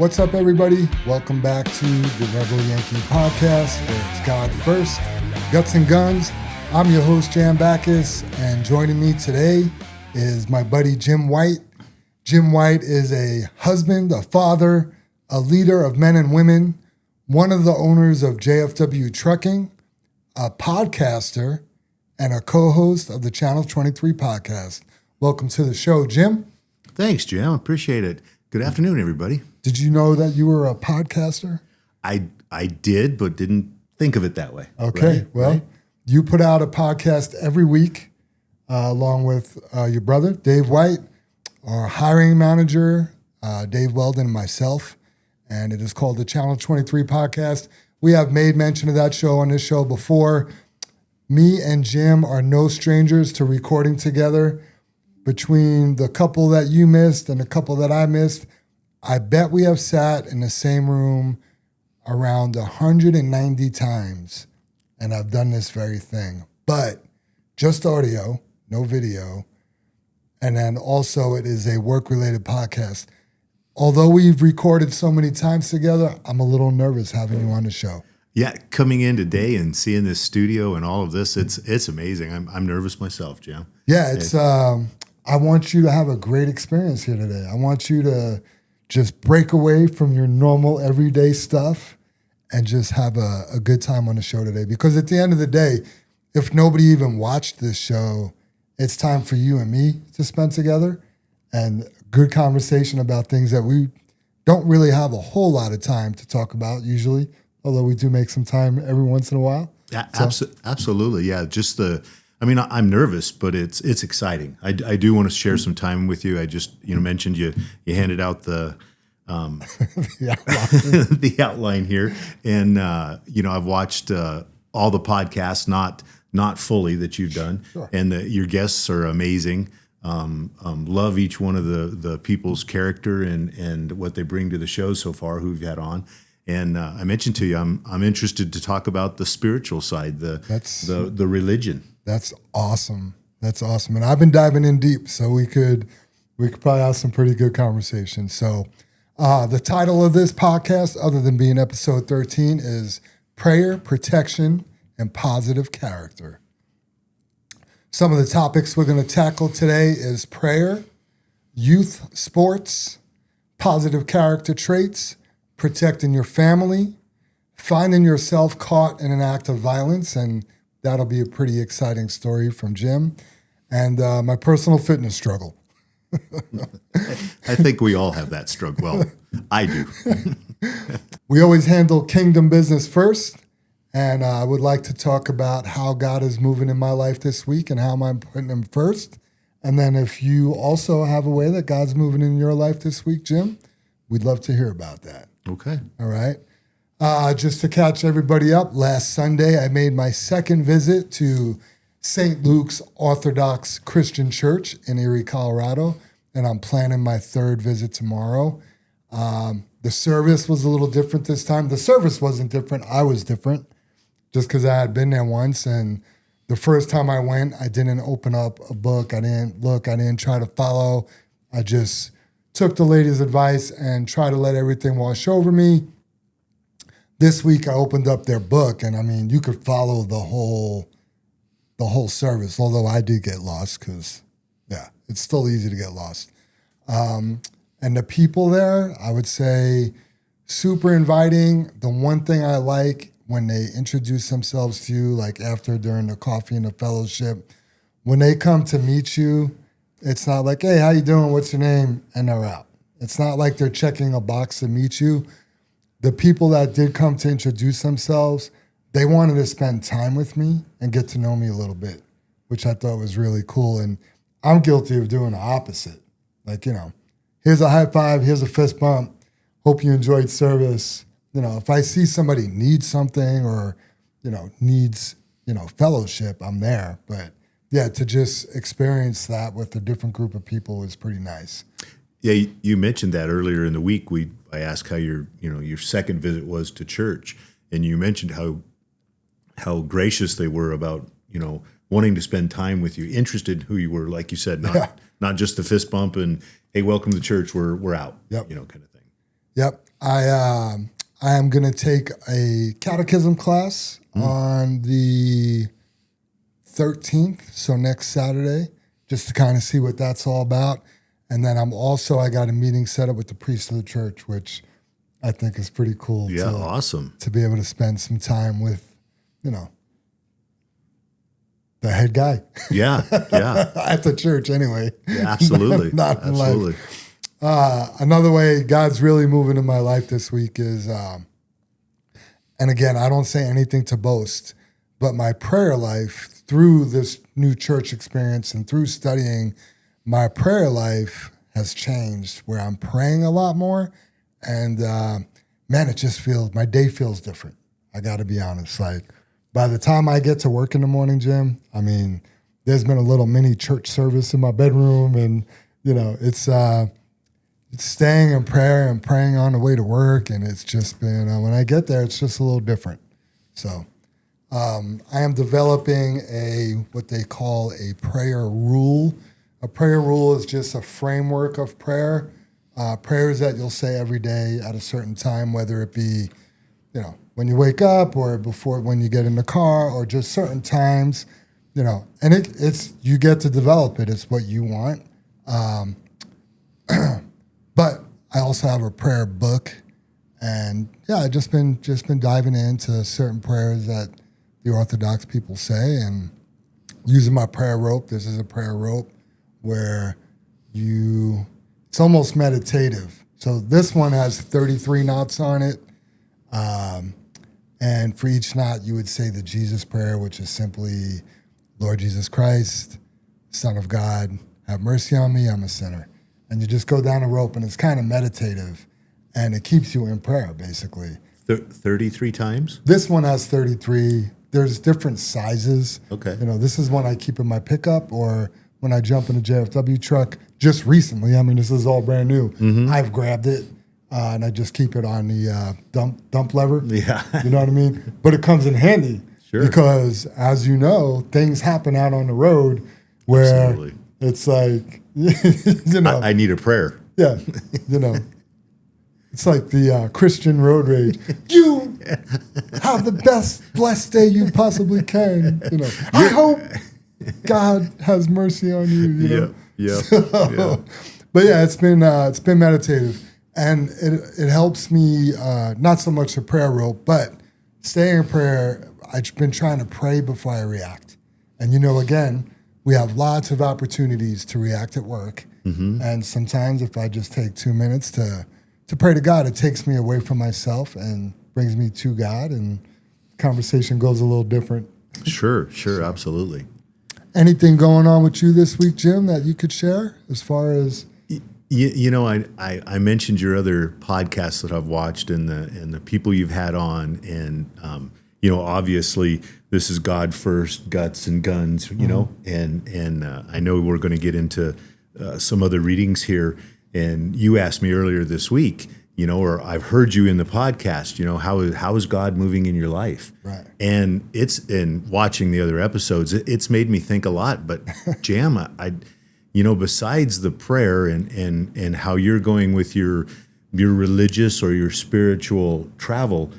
What's up, everybody? Welcome back to the Rebel Yankee Podcast, where it's God first, guts and guns. I'm your host, Jan Backus, and joining me today is my buddy, Jim White. Jim White is a husband, a father, a leader of men and women, one of the owners of JFW Trucking, a podcaster, and a co-host of the Channel 23 podcast. Welcome to the show, Jim. Thanks, Jim. Appreciate it. Good afternoon, everybody. Did you know that you were a podcaster? I did, but didn't think of it that way. Okay, well, you put out a podcast every week along with your brother, Dave White, our hiring manager, Dave Weldon, and myself, and it is called the Channel 23 Podcast. We have made mention of that show on this show before. Me and Jim are no strangers to recording together. Between the couple that you missed and the couple that I missed, I bet we have sat in the same room around 190 times, and I've done this very thing. But just audio, no video, and then also it is a work-related podcast. Although we've recorded so many times together, I'm a little nervous having you on the show. Yeah, coming in today and seeing this studio and all of this, it's amazing. I'm nervous myself, Jim. Yeah, it's I want you to have a great experience here today. I want you to just break away from your normal everyday stuff and just have a good time on the show today. Because at the end of the day, if nobody even watched this show, it's time for you and me to spend together and good conversation about things that we don't really have a whole lot of time to talk about usually, although we do make some time every once in a while. Yeah, absolutely. Yeah, I'm nervous, but it's exciting. I do want to share some time with you. I just mentioned you handed out the the outline here, and I've watched all the podcasts, not fully that you've done, sure. And your guests are amazing. Love each one of the people's character and what they bring to the show so far who we've had on. And I mentioned to you, I'm interested to talk about the spiritual side, the religion. That's awesome. That's awesome. And I've been diving in deep, so we could probably have some pretty good conversations. So the title of this podcast, other than being episode 13, is Prayer, Protection, and Positive Character. Some of the topics we're going to tackle today is prayer, youth sports, positive character traits, protecting your family, finding yourself caught in an act of violence, and that'll be a pretty exciting story from Jim, and my personal fitness struggle. I think we all have that struggle. Well, I do. We always handle kingdom business first, and I would like to talk about how God is moving in my life this week and how I'm putting him first. And then if you also have a way that God's moving in your life this week, Jim, we'd love to hear about that. Okay. All right. Just to catch everybody up, last Sunday I made my second visit to St. Luke's Orthodox Christian Church in Erie, Colorado, and I'm planning my third visit tomorrow. The service was a little different this time. The service wasn't different. I was different just because I had been there once, and the first time I went, I didn't open up a book. I didn't look. I didn't try to follow. I just took the lady's advice and tried to let everything wash over me. This week I opened up their book, and I mean, you could follow the whole service, although I did get lost because, yeah, it's still easy to get lost. And the people there, I would say, super inviting. The one thing I like when they introduce themselves to you, like during the coffee and the fellowship, when they come to meet you, it's not like, hey, how you doing? What's your name? And they're out. It's not like they're checking a box to meet you. The people that did come to introduce themselves, they wanted to spend time with me and get to know me a little bit, which I thought was really cool. And I'm guilty of doing the opposite. Like, here's a high five, here's a fist bump. Hope you enjoyed service. If I see somebody needs something or, needs, fellowship, I'm there. But yeah, to just experience that with a different group of people was pretty nice. Yeah, you mentioned that earlier in the week. I asked how your second visit was to church, and you mentioned how gracious they were about wanting to spend time with you, interested in who you were, like you said, not just the fist bump and hey, welcome to church, we're out, yep. Kind of thing. Yep. I am going to take a catechism class on the 13th, so next Saturday, just to kind of see what that's all about. And then I got a meeting set up with the priest of the church, which I think is pretty cool. Yeah, awesome. To be able to spend some time with, the head guy. Yeah. At the church anyway. Yeah, absolutely. Not in absolutely. Life. Another way God's really moving in my life this week is, and again, I don't say anything to boast, but my prayer life through this new church experience and through studying, my prayer life has changed where I'm praying a lot more. And man, my day feels different. I got to be honest. Like by the time I get to work in the morning, Jim, I mean, there's been a little mini church service in my bedroom, and it's staying in prayer and praying on the way to work, and it's just been when I get there, it's just a little different. So I am developing what they call a prayer rule. A prayer rule is just a framework of prayer. Prayers that you'll say every day at a certain time, whether it be, when you wake up or when you get in the car or just certain times, and it's you get to develop it. It's what you want. But I also have a prayer book, and I've just been diving into certain prayers that the Orthodox people say and using my prayer rope. This is a prayer rope where it's almost meditative. So this one has 33 knots on it. And for each knot, you would say the Jesus prayer, which is simply, Lord Jesus Christ, Son of God, have mercy on me, I'm a sinner. And you just go down a rope, and it's kind of meditative, and it keeps you in prayer, basically. 33 times? This one has 33. There's different sizes. Okay. This is one I keep in my pickup, or when I jump in a JFW truck just recently. I mean, this is all brand new. Mm-hmm. I've grabbed it, and I just keep it on the dump lever. Yeah. You know what I mean? But it comes in handy. Sure. Because, as you know, things happen out on the road where Absolutely. It's like, I need a prayer. Yeah. It's like the Christian road rage. You have the best blessed day you possibly can. I hope God has mercy on you. Yeah. But it's been meditative, and it helps me not so much the prayer rope, but staying in prayer. I've been trying to pray before I react, and again, we have lots of opportunities to react at work, and sometimes if I just take 2 minutes to pray to God, it takes me away from myself and brings me to God, and conversation goes a little different. Sure, absolutely. Anything going on with you this week, Jim, that you could share as far as? I mentioned your other podcasts that I've watched and the people you've had on, and obviously this is God first, guts and guns, and I know we're going to get into some other readings here. And you asked me earlier this week, or I've heard you in the podcast, how is God moving in your life? Right. And in watching the other episodes, it's made me think a lot. But Jam, besides the prayer and how you're going with your religious or your spiritual travel,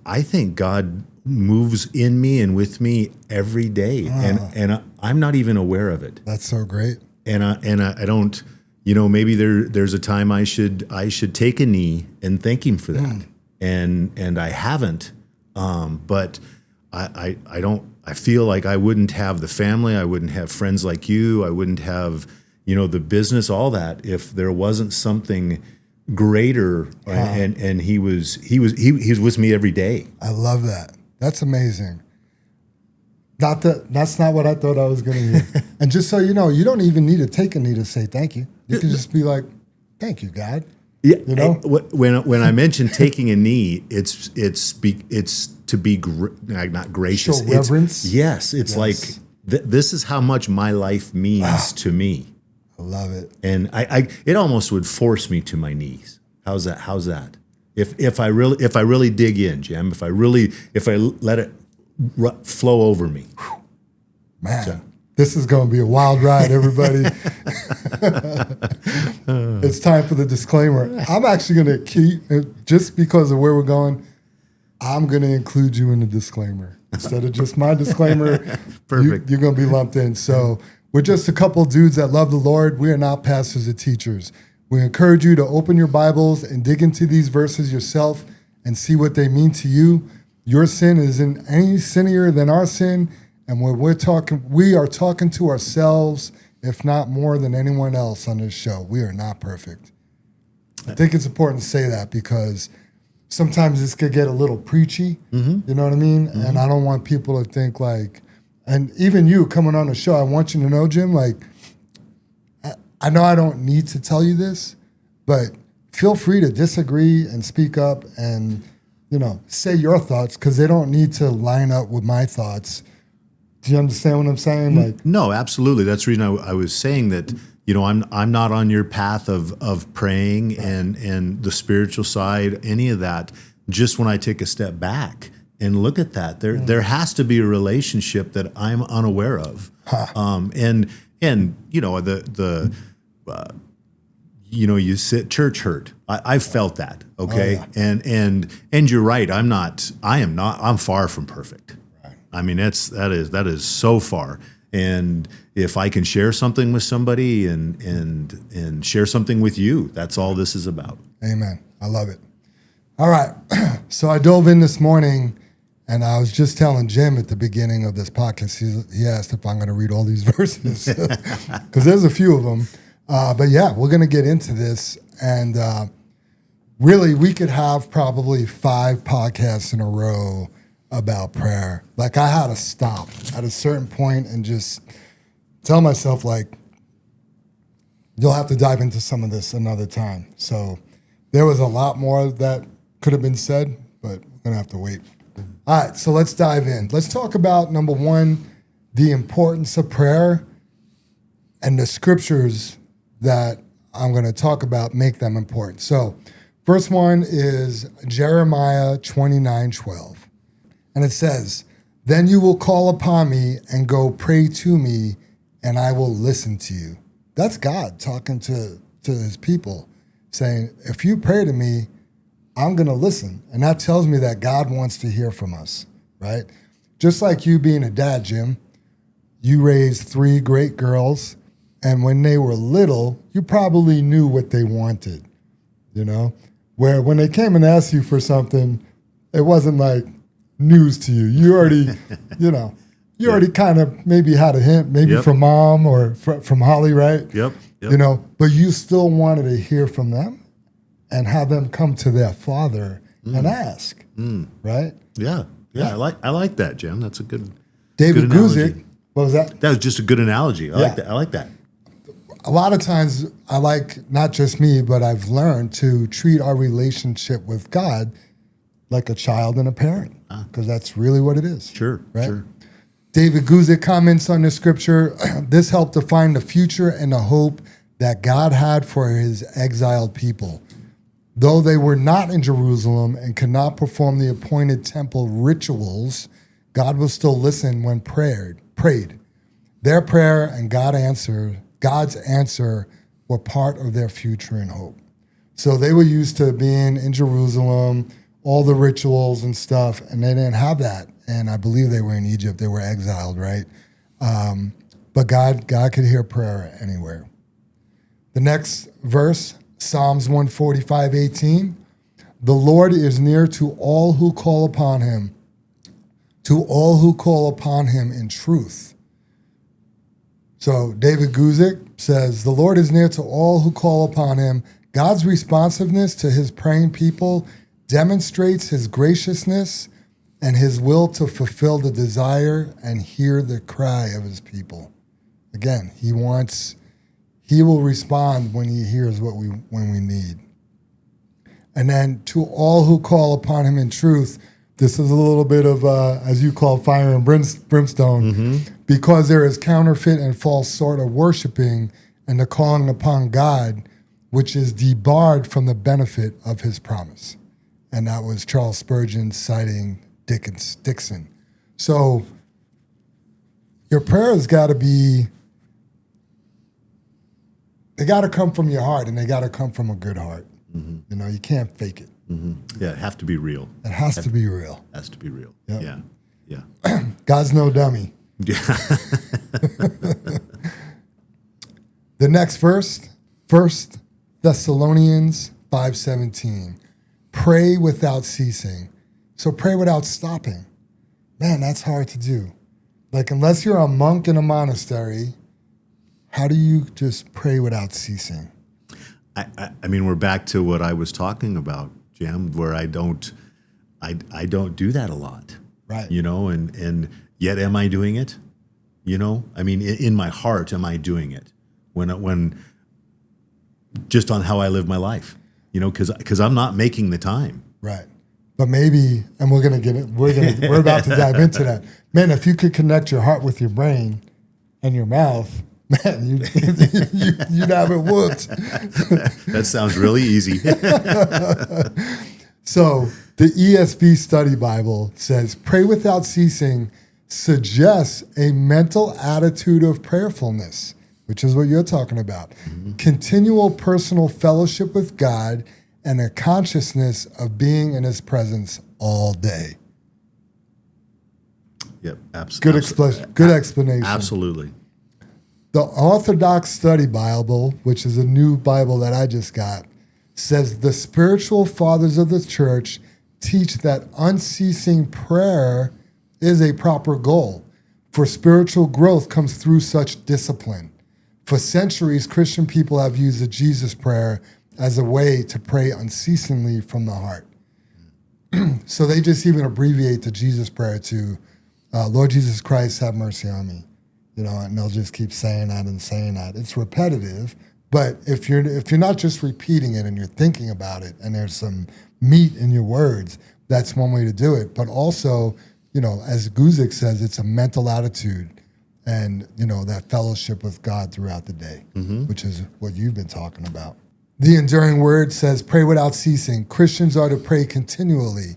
I think God moves in me and with me every day, and I'm not even aware of it. That's so great. And I don't. Maybe there's a time I should take a knee and thank him for that, and I haven't. But I don't. I feel like I wouldn't have the family, I wouldn't have friends like you, I wouldn't have the business, all that, if there wasn't something greater. And he was with me every day. I love that. That's amazing. That's not what I thought I was going to hear. And just so you know, you don't even need to take a knee to say thank you. You can just be like, "Thank you, God." Yeah. When I mention taking a knee, it's to be not gracious. Show reverence. It's like this is how much my life means to me. I love it. And it almost would force me to my knees. How's that? If I really dig in, Jim, if I let it flow over me. Man, this is going to be a wild ride, everybody. It's time for the disclaimer. I'm actually going to keep, just because of where we're going, I'm going to include you in the disclaimer. Instead of just my disclaimer, Perfect. You're going to be lumped in. So we're just a couple dudes that love the Lord. We are not pastors or teachers. We encourage you to open your Bibles and dig into these verses yourself and see what they mean to you. Your sin isn't any sinnier than our sin. And when we are talking to ourselves, if not more than anyone else on this show. We are not perfect. I think it's important to say that because sometimes this could get a little preachy, you know what I mean? Mm-hmm. And I don't want people to think like, and even you coming on the show, I want you to know, Jim, like, I know I don't need to tell you this, but feel free to disagree and speak up and, say your thoughts because they don't need to line up with my thoughts. Do you understand what I'm saying? Like, no, absolutely. That's the reason I was saying that, I'm not on your path of praying right. and the spiritual side, any of that. Just when I take a step back and look at that, there has to be a relationship that I'm unaware of. You sit church hurt. I've felt that. Okay. Oh, yeah. And you're right. I'm far from perfect. Right. I mean, that is so far. And if I can share something with somebody and share something with you, that's all this is about. Amen. I love it. All right. So I dove in this morning and I was just telling Jim at the beginning of this podcast, he asked if I'm going to read all these verses because there's a few of them. But yeah, we're going to get into this. And really, we could have probably 5 podcasts in a row about prayer. Like, I had to stop at a certain point and just tell myself, like, you'll have to dive into some of this another time. So there was a lot more that could have been said, but we're going to have to wait. All right, so let's dive in. Let's talk about, number one, the importance of prayer and the scriptures that I'm going to talk about make them important. So first one is Jeremiah 29:12. And it says, "Then you will call upon me and go pray to me, and I will listen to you." That's God talking to his people, saying, if you pray to me, I'm going to listen. And that tells me that God wants to hear from us, right? Just like you being a dad, Jim, you raised 3 great girls, and when they were little, you probably knew what they wanted, Where when they came and asked you for something, it wasn't like news to you. You already, you already kind of maybe had a hint, maybe from mom or from Holly, right? Yep. But you still wanted to hear from them and have them come to their father and ask, right? Yeah. I like that, Jim. That's a good. David Guzik, what was that? That was just a good analogy. I like that. A lot of times, I like, not just me, but I've learned to treat our relationship with God like a child and a parent, because that's really what it is. Sure, right? Sure. David Guzik comments on the scripture, this helped define the future and the hope that God had for his exiled people. Though they were not in Jerusalem and could not perform the appointed temple rituals, God will still listen when prayed. Their prayer and God's answer were part of their future and hope. So they were used to being in Jerusalem, all the rituals and stuff, and they didn't have that. And I believe they were in Egypt. They were exiled, right? But God could hear prayer anywhere. The next verse, Psalms 145:18. The Lord is near to all who call upon him, in truth. So David Guzik says, the Lord is near to all who call upon him. God's responsiveness to his praying people demonstrates his graciousness and his will to fulfill the desire and hear the cry of his people. Again, he will respond when he hears when we need. And then to all who call upon him in truth, this is a little bit of, as you call, fire and brimstone, because there is counterfeit and false sort of worshiping and the calling upon God, which is debarred from the benefit of his promise. And that was Charles Spurgeon citing Dixon. So your prayer has got to be they got to come from your heart, and they got to come from a good heart. You know, you can't fake it. Yeah, it have to be real. It has to be real. Has to be real. Yep. Yeah. God's no dummy. Yeah. The next verse, 1 Thessalonians 5:17. Pray without ceasing. So pray without stopping. Man, that's hard to do. Like, unless you're a monk in a monastery, how do you just pray without ceasing? I mean, we're back to what I was talking about, Jim, where I don't do that a lot. Right. You know, and yet am I doing it? You know, I mean, in my heart, am I doing it? When just on how I live my life, you know, because I'm not making the time. Right. But maybe, and we're about to dive into that. Man, if you could connect your heart with your brain and your mouth, man, you'd have it whooped. That sounds really easy. So the ESV Study Bible says, pray without ceasing suggests a mental attitude of prayerfulness, which is what you're talking about. Continual personal fellowship with God and a consciousness of being in his presence all day. Yep, absolutely. Good explanation. Absolutely. The Orthodox Study Bible, which is a new Bible that I just got, says the spiritual fathers of the church teach that unceasing prayer is a proper goal, for spiritual growth comes through such discipline. For centuries, Christian people have used the Jesus prayer as a way to pray unceasingly from the heart. So they just even abbreviate the Jesus prayer to, Lord Jesus Christ, have mercy on me. You know, and they'll just keep saying that and saying that. It's repetitive, but if you're not just repeating it and you're thinking about it and there's some meat in your words, that's one way to do it. But also, you know, as Guzik says, it's a mental attitude and, you know, that fellowship with God throughout the day, which is what you've been talking about. The Enduring Word says, pray without ceasing. Christians are to pray continually.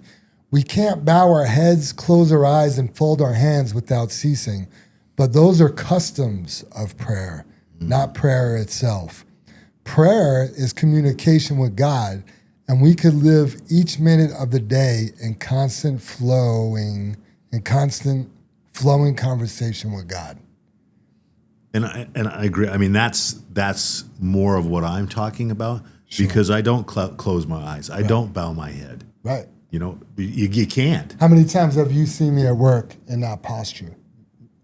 We can't bow our heads, close our eyes, and fold our hands without ceasing. But those are customs of prayer, not prayer itself. Prayer is communication with God, and we could live each minute of the day in constant flowing conversation with God. And I agree. I mean, that's more of what I'm talking about, because I don't close my eyes. I don't bow my head. Right. You know, you can't. How many times have you seen me at work in that posture?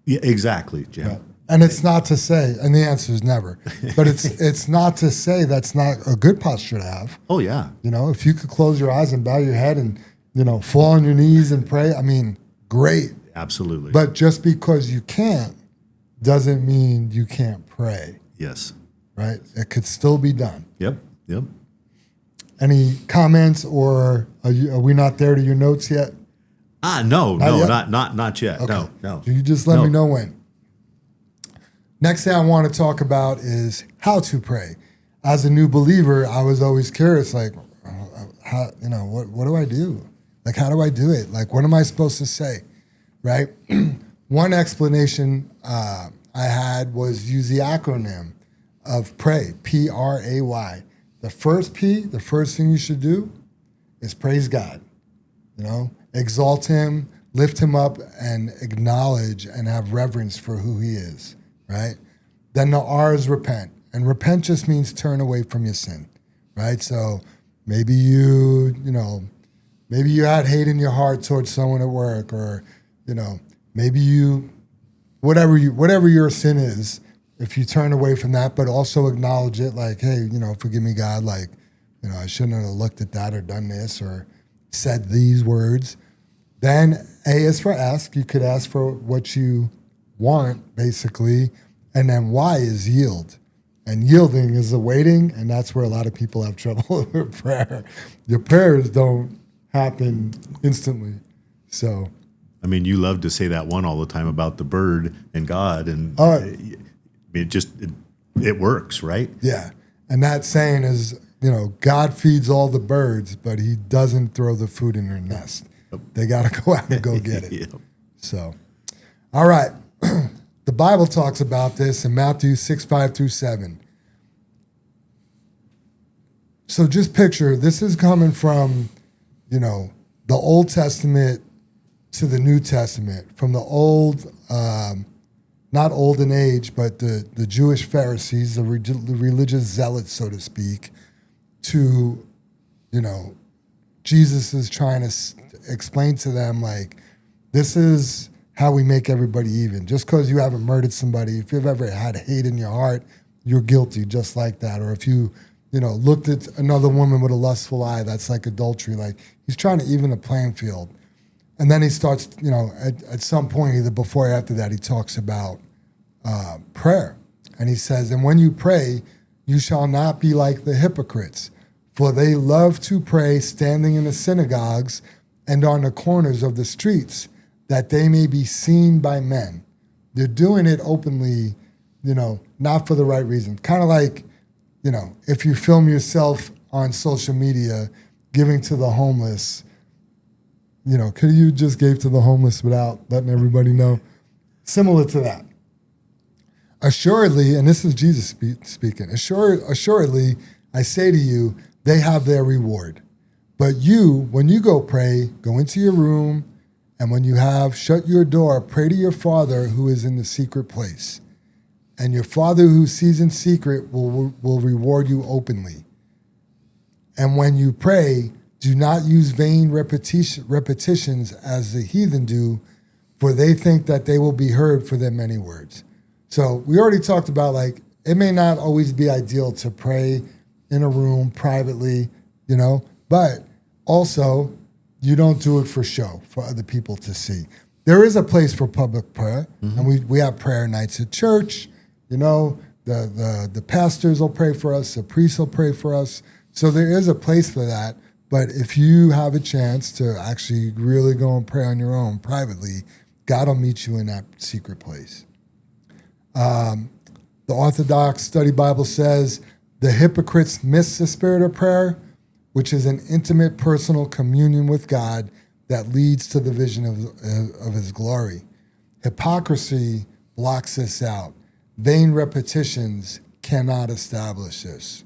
Yeah, exactly, Jim. Right. And it's not to say, and the answer is never, but it's not to say that's not a good posture to have. Oh, yeah. You know, if you could close your eyes and bow your head and, you know, fall on your knees and pray, I mean, great. Absolutely. But just because you can't doesn't mean you can't pray. Yes. Right? It could still be done. Yep. Any comments, or are we not there to your notes yet? No, not yet. Okay. No. You just let me know when. Next thing I want to talk about is how to pray. As a new believer, I was always curious, like, how, you know, what do I do? Like, how do I do it? Like, what am I supposed to say? Right? One explanation I had was use the acronym of PRAY, P.R.A.Y. The first P, the first thing you should do is praise God. You know, exalt him, lift him up, and acknowledge and have reverence for who he is, right? Then the R is repent. And repent just means turn away from your sin, right? So maybe you had hate in your heart towards someone at work, or, you know, maybe whatever your sin is, if you turn away from that, but also acknowledge it, like, hey, you know, forgive me, God, like, you know, I shouldn't have looked at that or done this or said these words. Then A is for ask. You could ask for what you want, basically. And then Y is yield. And yielding is the waiting, and that's where a lot of people have trouble with prayer. Your prayers don't happen instantly. So, I mean, you love to say that one all the time about the bird and God, and it works, right? Yeah. And that saying is, you know, God feeds all the birds, but he doesn't throw the food in their nest. They got to go out and go get it. Yep. So, all right. The Bible talks about this in Matthew 6:5-7. So just picture, this is coming from, the Old Testament to the New Testament, from the old, not old in age, but the Jewish Pharisees, the religious zealots, so to speak, to, Jesus is trying to explain to them, like, this is how we make everybody even. Just because you haven't murdered somebody, if you've ever had hate in your heart, you're guilty just like that. Or if you, looked at another woman with a lustful eye, that's like adultery. Like, he's trying to even the playing field. And then he starts, at some point, either before or after that, he talks about prayer. And he says, and when you pray, you shall not be like the hypocrites, for they love to pray standing in the synagogues and on the corners of the streets, that they may be seen by men. They're doing it openly, not for the right reason. Kind of like, if you film yourself on social media giving to the homeless, could you just gave to the homeless without letting everybody know? Similar to that. Assuredly, and this is Jesus speaking, assuredly, I say to you, they have their reward. But you, when you go pray, go into your room, and when you have shut your door, pray to your Father who is in the secret place. And your Father who sees in secret will reward you openly. And when you pray, do not use vain repetitions as the heathen do, for they think that they will be heard for their many words. So we already talked about, like, it may not always be ideal to pray in a room privately, but also you don't do it for show, for other people to see. There is a place for public prayer, and we have prayer nights at church. The pastors will pray for us, the priests will pray for us. So there is a place for that. But if you have a chance to actually really go and pray on your own privately, God will meet you in that secret place. The Orthodox Study Bible says, the hypocrites miss the spirit of prayer, which is an intimate personal communion with God that leads to the vision of his glory. Hypocrisy blocks this out. Vain repetitions cannot establish this.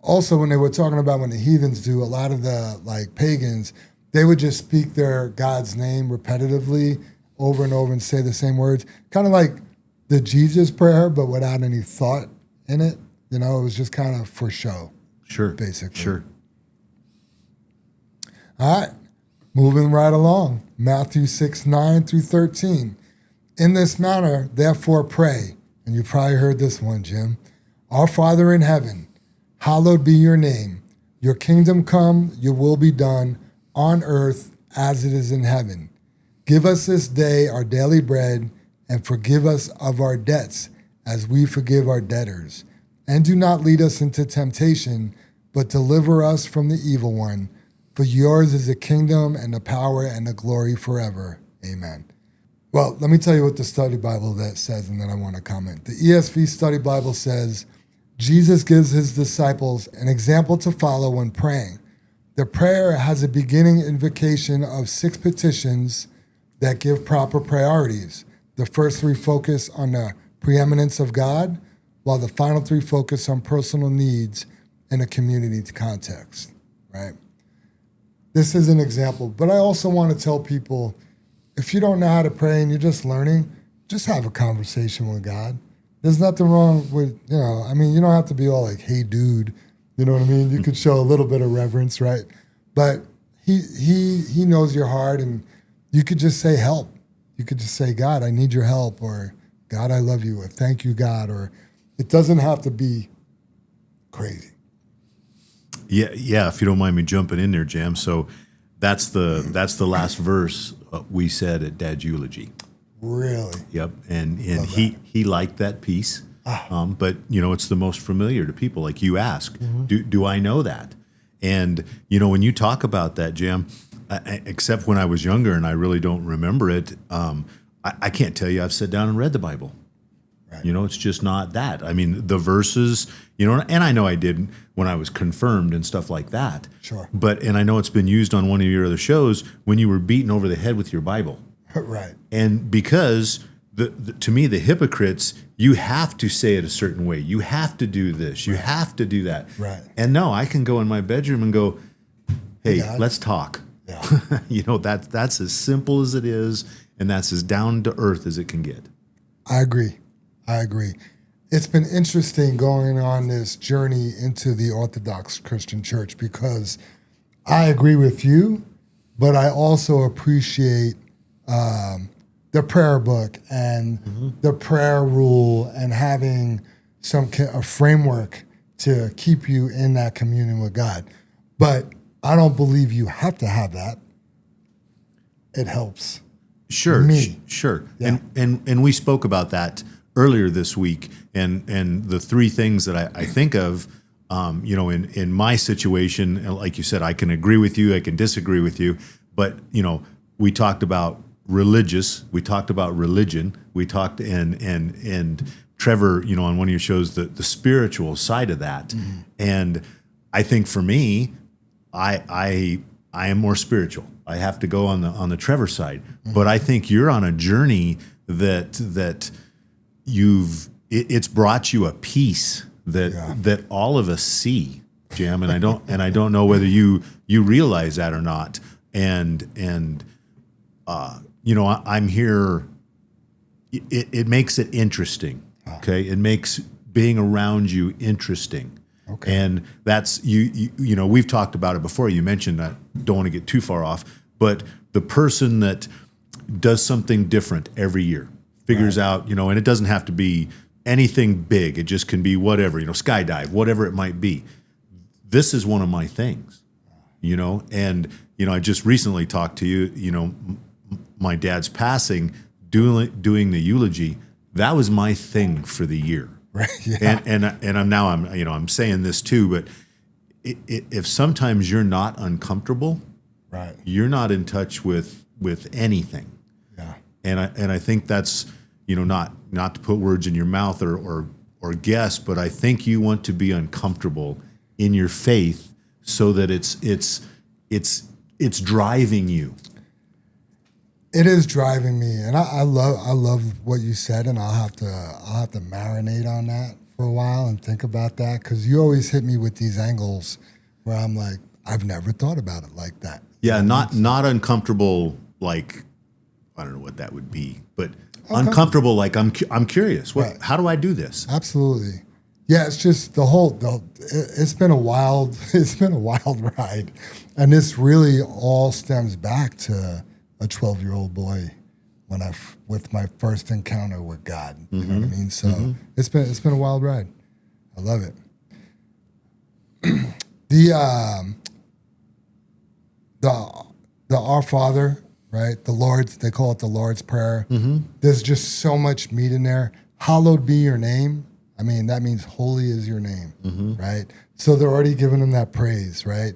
Also, when they were talking about when the heathens do, a lot of the pagans, they would just speak their God's name repetitively over and over and say the same words. Kind of like the Jesus prayer, but without any thought in it. It was just kind of for show. Sure. Basically. Sure. All right. Moving right along. Matthew 6:9-13. In this manner, therefore pray. And you probably heard this one, Jim. Our Father in heaven, hallowed be your name. Your kingdom come, your will be done on earth as it is in heaven. Give us this day our daily bread, and forgive us of our debts as we forgive our debtors. And do not lead us into temptation, but deliver us from the evil one. For yours is the kingdom and the power and the glory forever. Amen. Well, let me tell you what the study Bible that says, and then I want to comment. The ESV study Bible says, Jesus gives his disciples an example to follow when praying. The prayer has a beginning invocation of 6 petitions that give proper priorities. The first 3 focus on the preeminence of God, while the final 3 focus on personal needs in a community context, right? This is an example, but I also want to tell people, if you don't know how to pray and you're just learning, just have a conversation with God. There's nothing wrong with, you don't have to be all like, hey, dude, you know what I mean? You could show a little bit of reverence, right? But he knows your heart, and you could just say help. You could just say, God, I need your help, or God, I love you, or thank you, God, or it doesn't have to be crazy. Yeah. If you don't mind me jumping in there, Jam. So that's the last verse we said at Dad's eulogy. Really? Yep. And he liked that piece. But it's the most familiar to people. Like you ask, do I know that? And when you talk about that, Jam, except when I was younger and I really don't remember it, I can't tell you I've sat down and read the Bible. Right. It's just not that. I mean, the verses, and I know I did when I was confirmed and stuff like that. Sure. And I know it's been used on one of your other shows when you were beaten over the head with your Bible. Right. And because to me, the hypocrites, you have to say it a certain way. You have to do this. You have to do that. Right. And no, I can go in my bedroom and go, hey, let's talk. Yeah. That's as simple as it is, and that's as down to earth as it can get. I agree. It's been interesting going on this journey into the Orthodox Christian Church because I agree with you, but I also appreciate the prayer book and the prayer rule and having a framework to keep you in that communion with God. But I don't believe you have to have that. It helps. Sure, me. Sure. Yeah. And we spoke about that earlier this week, and the three things that I think of, in my situation, and like you said, I can agree with you, I can disagree with you, but we talked about religious, we talked about religion, we talked and Trevor, on one of your shows, the spiritual side of that, and I think for me, I am more spiritual. I have to go on the Trevor side, but I think you're on a journey that it's brought you a peace that all of us see, Jam, and I don't know whether you realize that or not. And I'm here. It makes it interesting. Okay, it makes being around you interesting. Okay. And that's we've talked about it before. You mentioned that, don't want to get too far off, but the person that does something different every year, figures out, and it doesn't have to be anything big. It just can be whatever, skydive, whatever it might be. This is one of my things, and I just recently talked to you, my dad's passing, doing the eulogy. That was my thing for the year. Right. Yeah. And I'm saying this too, but if sometimes you're not uncomfortable, right, you're not in touch with anything. Yeah. And I think that's not to put words in your mouth or guess, but I think you want to be uncomfortable in your faith so that it's driving you. It is driving me, and I love what you said, and I'll have to marinate on that for a while and think about that, because you always hit me with these angles where I'm like, I've never thought about it like that. Yeah, not uncomfortable, like I don't know what that would be, but uncomfortable, like I'm curious. Right. How do I do this? Absolutely. Yeah, it's just it's been a wild ride, and this really all stems back to a 12-year-old boy with my first encounter with God. You know what I mean? So it's been a wild ride. I love it. The Our Father, right? The Lord's, they call it the Lord's Prayer. There's just so much meat in there. Hallowed be your name. I mean, that means holy is your name, right? So they're already giving him that praise, right?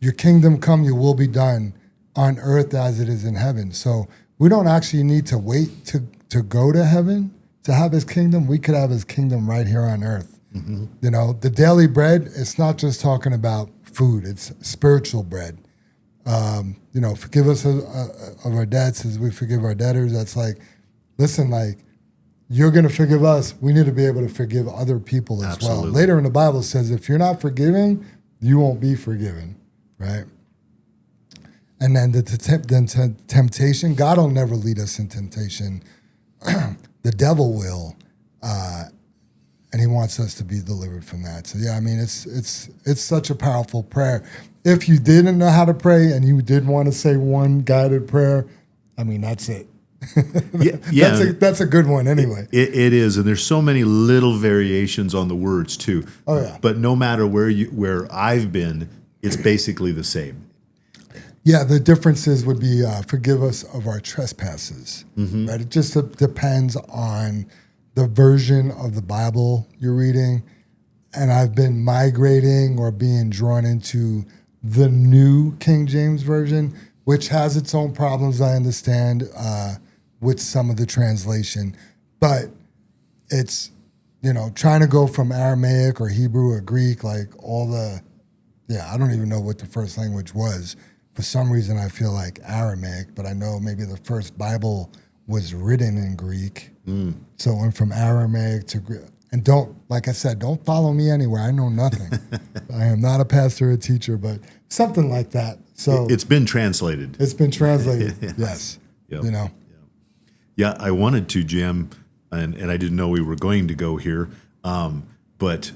Your kingdom come, your will be done on earth as it is in heaven. So we don't actually need to wait to go to heaven to have his kingdom. We could have his kingdom right here on earth. The daily bread, it's not just talking about food. It's spiritual bread. Forgive us of our debts as we forgive our debtors. That's like, listen, like, you're going to forgive us. We need to be able to forgive other people as well. Later in the Bible says, if you're not forgiving, you won't be forgiven, right? And then temptation, God will never lead us in temptation. The devil will, and he wants us to be delivered from that. So yeah, I mean, it's such a powerful prayer. If you didn't know how to pray and you did want to say one guided prayer, I mean, that's it. That's a good one anyway. It is, and there's so many little variations on the words too. Oh yeah. But no matter where I've been, it's basically the same. Yeah, the differences would be forgive us of our trespasses. Right? It just depends on the version of the Bible you're reading. And I've been migrating or being drawn into the New King James Version, which has its own problems, I understand, with some of the translation. But it's, trying to go from Aramaic or Hebrew or Greek, like I don't even know what the first language was. For some reason, I feel like Aramaic, but I know maybe the first Bible was written in Greek. So it went from Aramaic to Greek. And like I said, don't follow me anywhere. I know nothing. I am not a pastor or a teacher, but something like that. So it's been translated. It's been translated. Yes. Yep. You know. Yeah, I wanted to, Jim, and I didn't know we were going to go here. But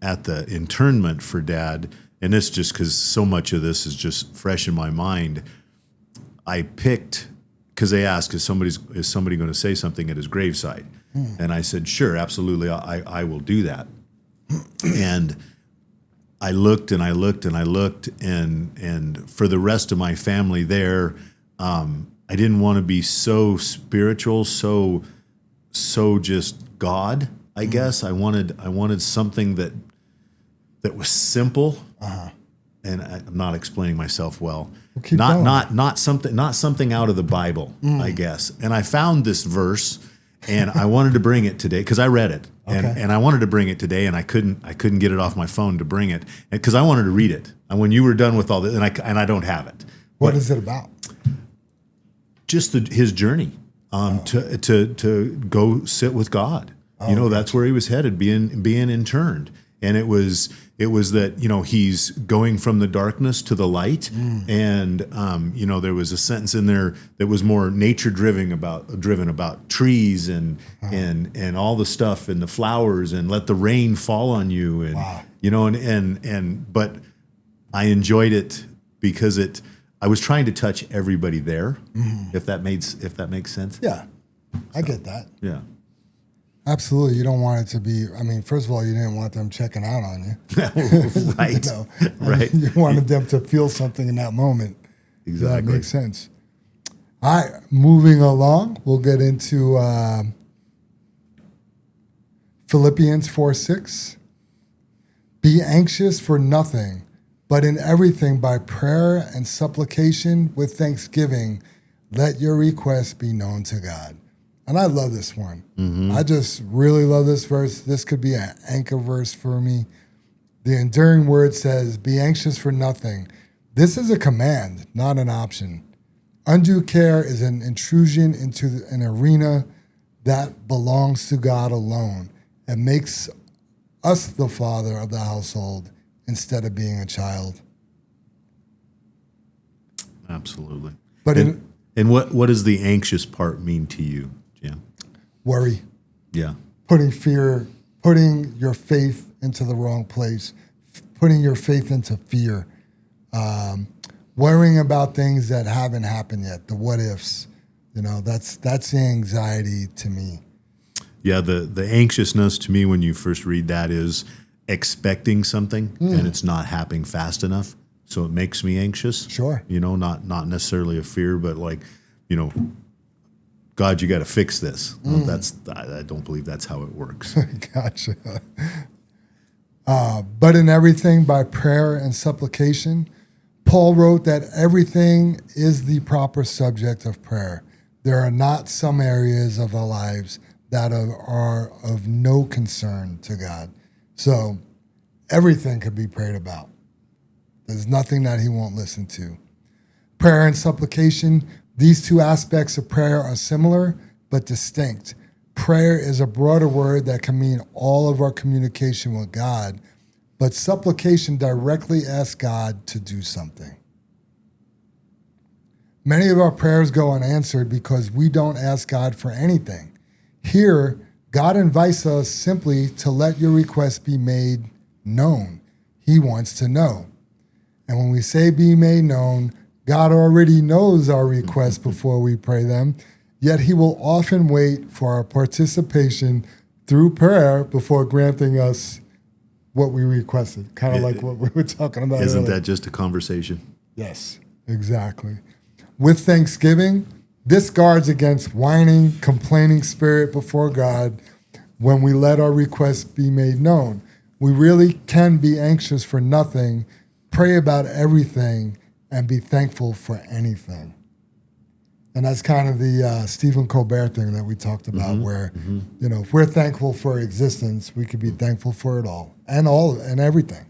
at the internment for Dad, and this just because so much of this is just fresh in my mind, I picked, because they asked, is somebody going to say something at his graveside? And I said, sure, absolutely, I will do that. And I looked and I looked and I looked, and for the rest of my family there, I didn't want to be so spiritual, so just God, I guess. I wanted something that was simple. And I'm not explaining myself well. Not something out of the Bible, I guess. And I found this verse, and I wanted to bring it today because I read it, and I wanted to bring it today, and I couldn't get it off my phone to bring it because I wanted to read it. And when you were done with all this, and I don't have it. What is it about? Just his journey to go sit with God. That's where he was headed, being interned. And it was that, he's going from the darkness to the light. And, there was a sentence in there that was more nature driven about trees and all the stuff and the flowers, and let the rain fall on you. And, but I enjoyed it because I was trying to touch everybody there, if that makes sense. Yeah, I get that. Yeah. Absolutely. You don't want it to be, first of all, you didn't want them checking out on you. Right. Right. You wanted them to feel something in that moment. Exactly. That makes sense. All right. Moving along, we'll get into Philippians 4:6. Be anxious for nothing, but in everything by prayer and supplication with thanksgiving, let your requests be known to God. And I love this one. I just really love this verse. This could be an anchor verse for me. The enduring word says, be anxious for nothing. This is a command, not an option. Undue care is an intrusion into an arena that belongs to God alone and makes us the father of the household instead of being a child. Absolutely. But and what does the anxious part mean to you, Jim? Worry. Yeah. Putting your faith into the wrong place, putting your faith into fear, worrying about things that haven't happened yet, the what ifs. That's the anxiety to me. Yeah, the anxiousness to me when you first read that is expecting something and it's not happening fast enough. So it makes me anxious. Sure. Not necessarily a fear, but God, you got to fix this. I don't believe that's how it works. Gotcha. But in everything by prayer and supplication, Paul wrote that everything is the proper subject of prayer. There are not some areas of our lives that are of no concern to God. So everything could be prayed about. There's nothing that he won't listen to. Prayer and supplication, these two aspects of prayer are similar but distinct. Prayer is a broader word that can mean all of our communication with God, but supplication directly asks God to do something. Many of our prayers go unanswered because we don't ask God for anything. Here, God invites us simply to let your requests be made known. He wants to know. And when we say be made known, God already knows our requests before we pray them, yet he will often wait for our participation through prayer before granting us what we requested, kind of like what we were talking about Isn't earlier. that just a conversation? Yes, exactly. With thanksgiving, this guards against whining, complaining spirit before God when we let our requests be made known. We really can be anxious for nothing, pray about everything, and be thankful for anything. And that's kind of the Stephen Colbert thing that we talked about, where, if we're thankful for existence, we could be thankful for it all and everything.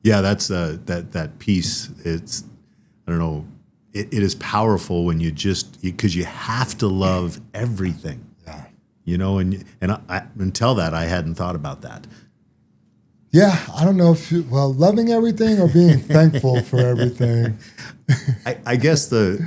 Yeah, that's that piece. It's, I don't know, it is powerful when because you have to love everything. Yeah. And I, until that, I hadn't thought about that. Yeah, I don't know if loving everything or being thankful for everything. I guess the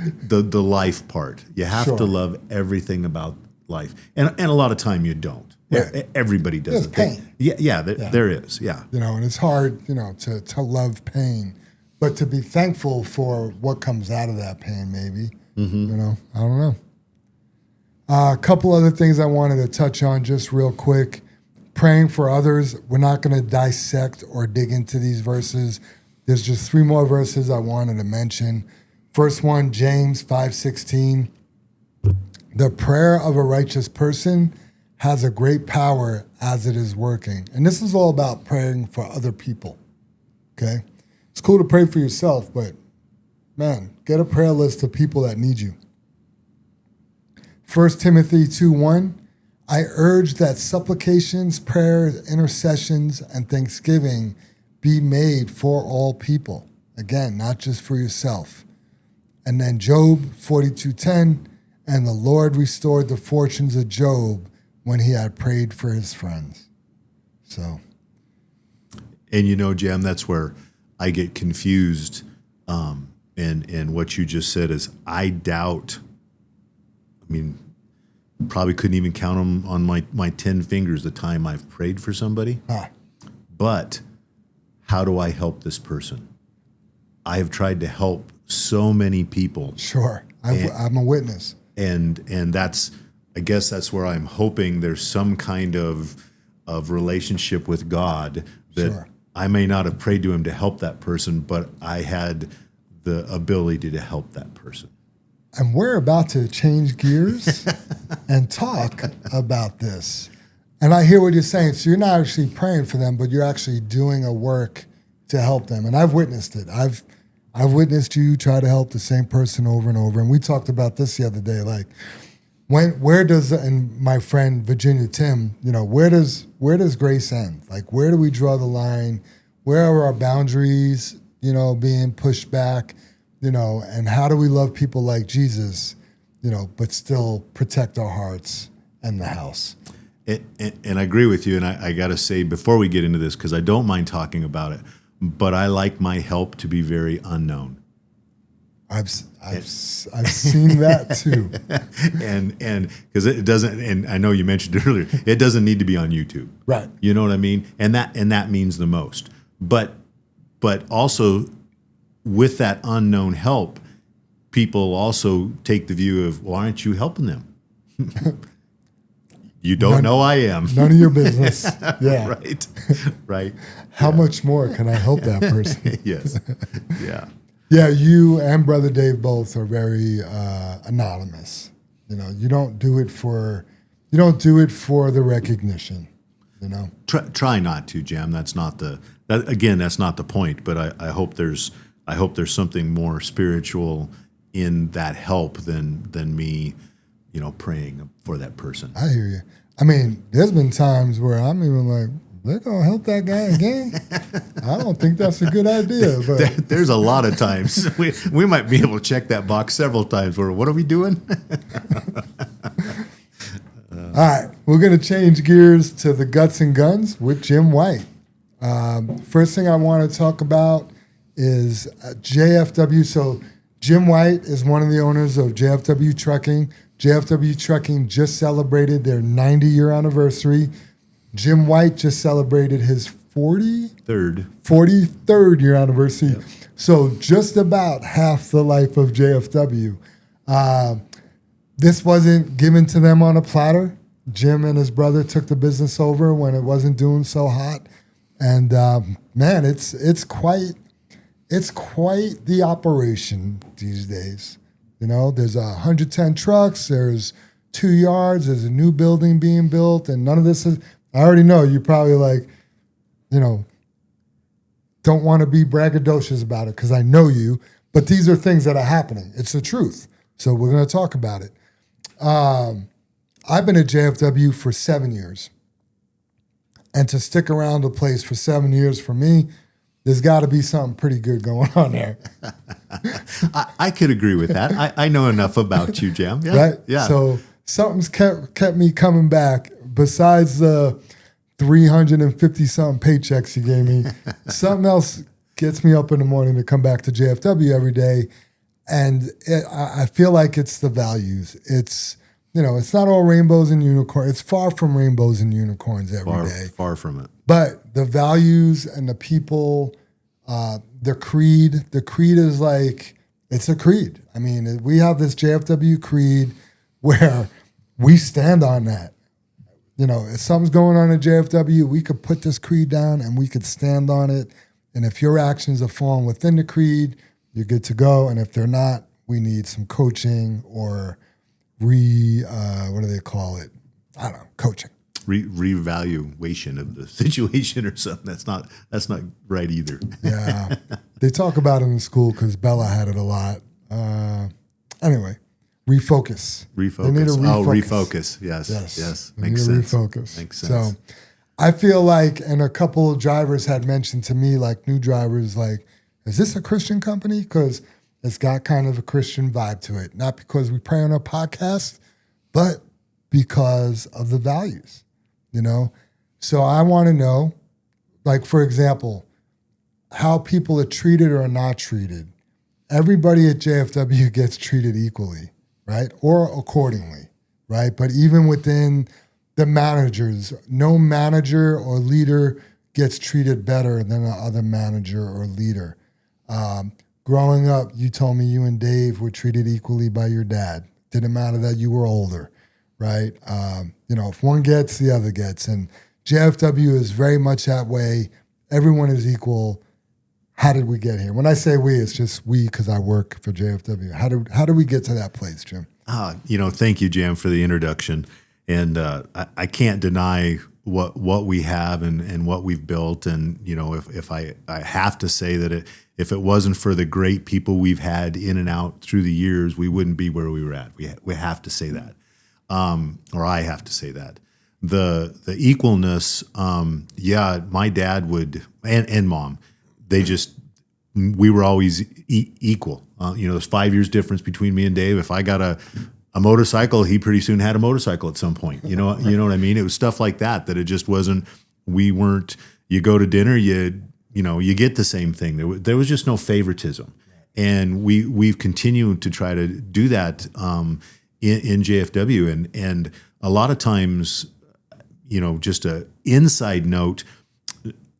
life part. You have to love everything about life, and a lot of time you don't. Right. Everybody does. There's pain. There is. Yeah, and it's hard, to love pain, but to be thankful for what comes out of that pain. Maybe. Mm-hmm. I don't know. A couple other things I wanted to touch on just real quick. Praying for others. We're not going to dissect or dig into these verses. There's just 3 more verses I wanted to mention. First one, James 5:16. The prayer of a righteous person has a great power as it is working. And this is all about praying for other people. Okay? It's cool to pray for yourself, but man, get a prayer list of people that need you. 1 Timothy 2:1. I urge that supplications, prayers, intercessions, and thanksgiving be made for all people. Again, not just for yourself. And then Job 42:10, and the Lord restored the fortunes of Job when he had prayed for his friends. So. And Jam, that's where I get confused. And what you just said is I doubt, probably couldn't even count them on my 10 fingers the time I've prayed for somebody. But how do I help this person? I have tried to help so many people. Sure. I'm a witness. And I guess that's where I'm hoping there's some kind of relationship with God that I may not have prayed to him to help that person, but I had the ability to help that person. And we're about to change gears and talk about this. And I hear what you're saying. So you're not actually praying for them, but you're actually doing a work to help them. And I've witnessed it. I've witnessed you try to help the same person over and over. And we talked about this the other day. Like, and my friend Virginia Tim, where does grace end? Like, where do we draw the line? Where are our boundaries, being pushed back? And how do we love people like Jesus, but still protect our hearts and the house? And I agree with you. And I got to say, before we get into this, because I don't mind talking about it, but I like my help to be very unknown. I've seen that too. and because it doesn't, and I know you mentioned it earlier, it doesn't need to be on YouTube. Right. You know what I mean? And that means the most. But also, with that unknown help, people also take the view of, well, aren't you helping them? You don't know I am. None of your business. Yeah. Right. How much more can I help that person? Yes. Yeah. Yeah, you and Brother Dave both are very anonymous. You don't do it for the recognition. Try not to, Jam. That's not the point. But I hope there's something more spiritual in that help than me, praying for that person. I hear you. There's been times where I'm even like, they're going to help that guy again? I don't think that's a good idea. But there's a lot of times. We might be able to check that box several times where, what are we doing? All right. We're going to change gears to the guts and guns with Jim White. First thing I want to talk about is JFW. So Jim White is one of the owners of JFW Trucking. JFW Trucking just celebrated their 90-year anniversary. Jim White just celebrated his 43rd year anniversary. Yep. So just about half the life of JFW. This wasn't given to them on a platter. Jim and his brother took the business over when it wasn't doing so hot. And man, it's quite the operation these days. There's 110 trucks, there's 2 yards, there's a new building being built, and none of this is, I already know you probably don't want to be braggadocious about it because I know you, but these are things that are happening. It's the truth. So we're going to talk about it. I've been at JFW for 7 years. And to stick around a place for 7 years for me, there's got to be something pretty good going on there. I could agree with that. I know enough about you, Jam. Yeah. Right? Yeah. So something's kept me coming back besides the 350-something paychecks you gave me. Something else gets me up in the morning to come back to JFW every day. And I feel like it's the values. It's, it's not all rainbows and unicorns. It's far from rainbows and unicorns every day. Far from it. But the values and the people, the creed is like, it's a creed. I mean, we have this JFW creed where we stand on that. If something's going on at JFW, we could put this creed down and we could stand on it. And if your actions are falling within the creed, you're good to go. And if they're not, we need some coaching or what do they call it? I don't know, coaching. Reevaluation of the situation or something. That's not right either. Yeah. They talk about it in school because Bella had it a lot. Anyway, refocus. They need a refocus. Oh, refocus. Yes. Makes sense. Refocus. Makes sense. So I feel like, and a couple of drivers had mentioned to me, like new drivers, like, is this a Christian company? Because it's got kind of a Christian vibe to it. Not because we pray on our podcast, but because of the values, So I want to know, like, for example, how people are treated or not treated. Everybody at JFW gets treated equally, right? Or accordingly, right? But even within the managers, no manager or leader gets treated better than another manager or leader. Growing up, you told me you and Dave were treated equally by your dad. Didn't matter that you were older, right? If one gets, the other gets. And JFW is very much that way. Everyone is equal. How did we get here? When I say we, it's just we because I work for JFW. How do we get to that place, Jim? Thank you, Jam, for the introduction. And I can't deny what we have and what we've built. And, if I have to say that if it wasn't for the great people we've had in and out through the years, we wouldn't be where we were at. We have to say that, or I have to say that. The equalness, my dad would, and mom, we were always equal. There's 5 years difference between me and Dave. If I got a motorcycle, he pretty soon had a motorcycle at some point. You know what I mean? It was stuff like that it just wasn't. We weren't. You go to dinner, you get the same thing. There was just no favoritism, and we've continued to try to do that in JFW, and a lot of times, just a inside note.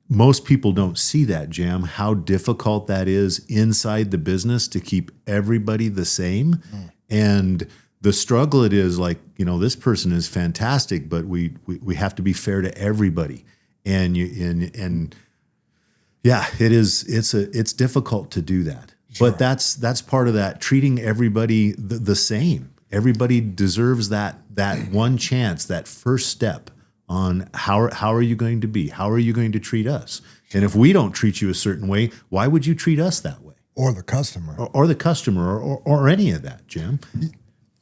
Most people don't see that, Jam, how difficult that is inside the business to keep everybody the same. And the struggle it is like, this person is fantastic, but we have to be fair to everybody. And it's difficult to do that. Sure. But that's part of that, treating everybody the same. Everybody deserves that one chance, that first step on how are you going to be? How are you going to treat us? And if we don't treat you a certain way, why would you treat us that way? Or the customer. Or the customer or any of that, Jim.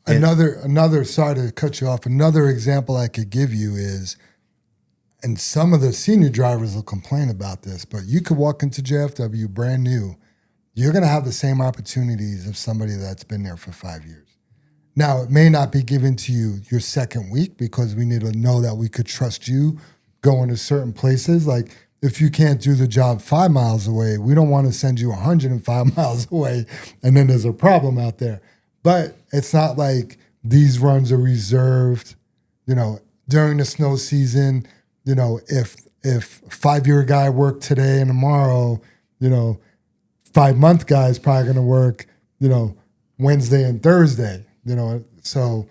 Another, sorry to cut you off, another example I could give you is, and some of the senior drivers will complain about this, but you could walk into JFW brand new, you're going to have the same opportunities of somebody that's been there for 5 years. Now, it may not be given to you your second week because we need to know that we could trust you going to certain places. Like if you can't do the job 5 miles away, we don't want to send you 105 miles away and then there's a problem out there. But it's not like these runs are reserved, during the snow season, if 5-year guy worked today and tomorrow, 5-month guy is probably going to work, Wednesday and Thursday. So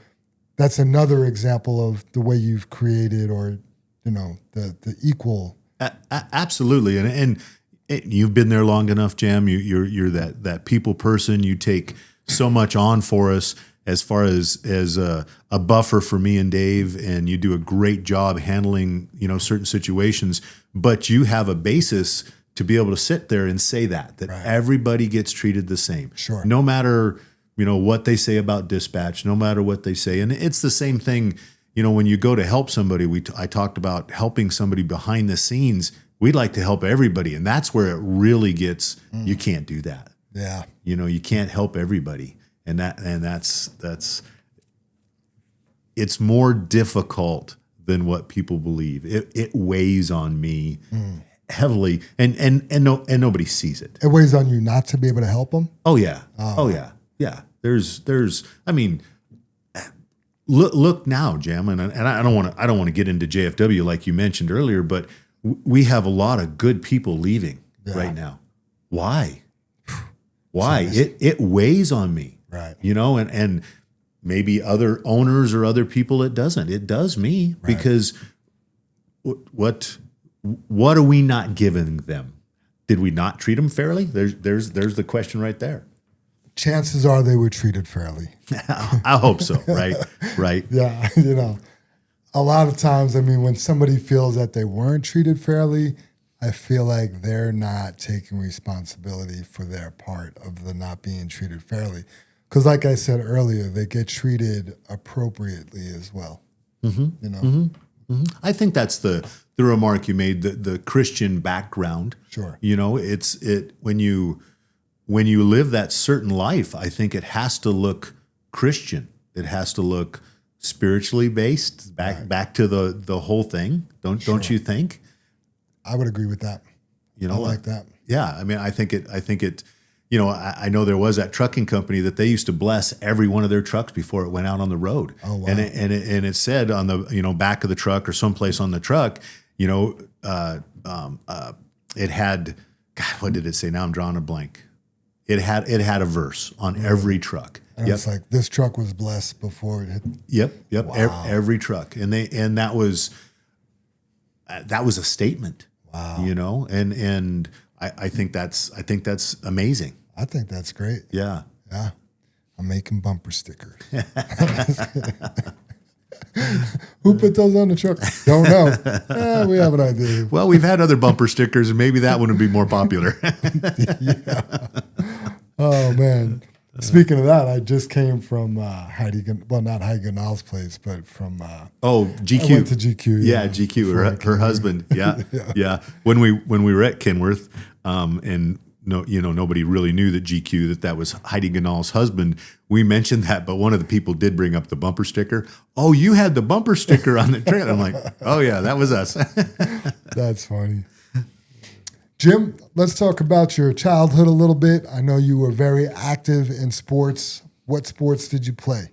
that's another example of the way you've created or, the equal. Absolutely. And you've been there long enough, Jam. You're that people person. You take so much on for us as far as a buffer for me and Dave, and you do a great job handling, certain situations, but you have a basis to be able to sit there and say that right. Everybody gets treated the same. Sure. No matter what they say about dispatch, no matter what they say. And it's the same thing, when you go to help somebody, I talked about helping somebody behind the scenes. we'd like to help everybody. And that's where it really gets, you can't do that. Yeah. You can't help everybody. And that's it's more difficult than what people believe. It weighs on me heavily, and nobody sees it. It weighs on you not to be able to help them. Oh yeah. Oh yeah. There's. I mean, look now, Jam, and I don't want to get into JFW like you mentioned earlier, but we have a lot of good people leaving right now. Why? It weighs on me, right? And maybe other owners or other people it doesn't. It does me, right? Because what are we not giving them? Did we not treat them fairly? There's the question right there. Chances are they were treated fairly. I hope so. Right. Yeah. A lot of times, I mean, when somebody feels that they weren't treated fairly, I feel like they're not taking responsibility for their part of the not being treated fairly. Because like I said earlier, they get treated appropriately as well. I think that's the remark you made, the Christian background. Sure. When you live that certain life, I think it has to look Christian. It has to look spiritually based, back to the whole thing. Don't you think? I would agree with that. I like that. Yeah, I mean, I think it. I know there was that trucking company that they used to bless every one of their trucks before it went out on the road. Oh wow! And it said on the back of the truck or someplace on the truck, it had, God, what did it say? Now I'm drawing a blank. It had a verse on every truck. And it's like, this truck was blessed before it hit. Yep. Wow. Every truck, and that was a statement. Wow. And I think that's amazing. I think that's great. Yeah. Yeah. I'm making bumper stickers. Who put those on the truck? Don't know. We have an idea. Well, we've had other bumper stickers, and maybe that one would be more popular. Yeah. Oh, man. Speaking of that, I just came from not Heidi Ganal's place, but from GQ. I went to GQ. Yeah, GQ. Her husband. Yeah, yeah. When we were at Kenworth, and nobody really knew that was Heidi Ganal's husband. We mentioned that, but one of the people did bring up the bumper sticker. Oh, you had the bumper sticker on the trailer. I'm like, oh yeah, that was us. That's funny. Jim, let's talk about your childhood a little bit. I know you were very active in sports. What sports did you play?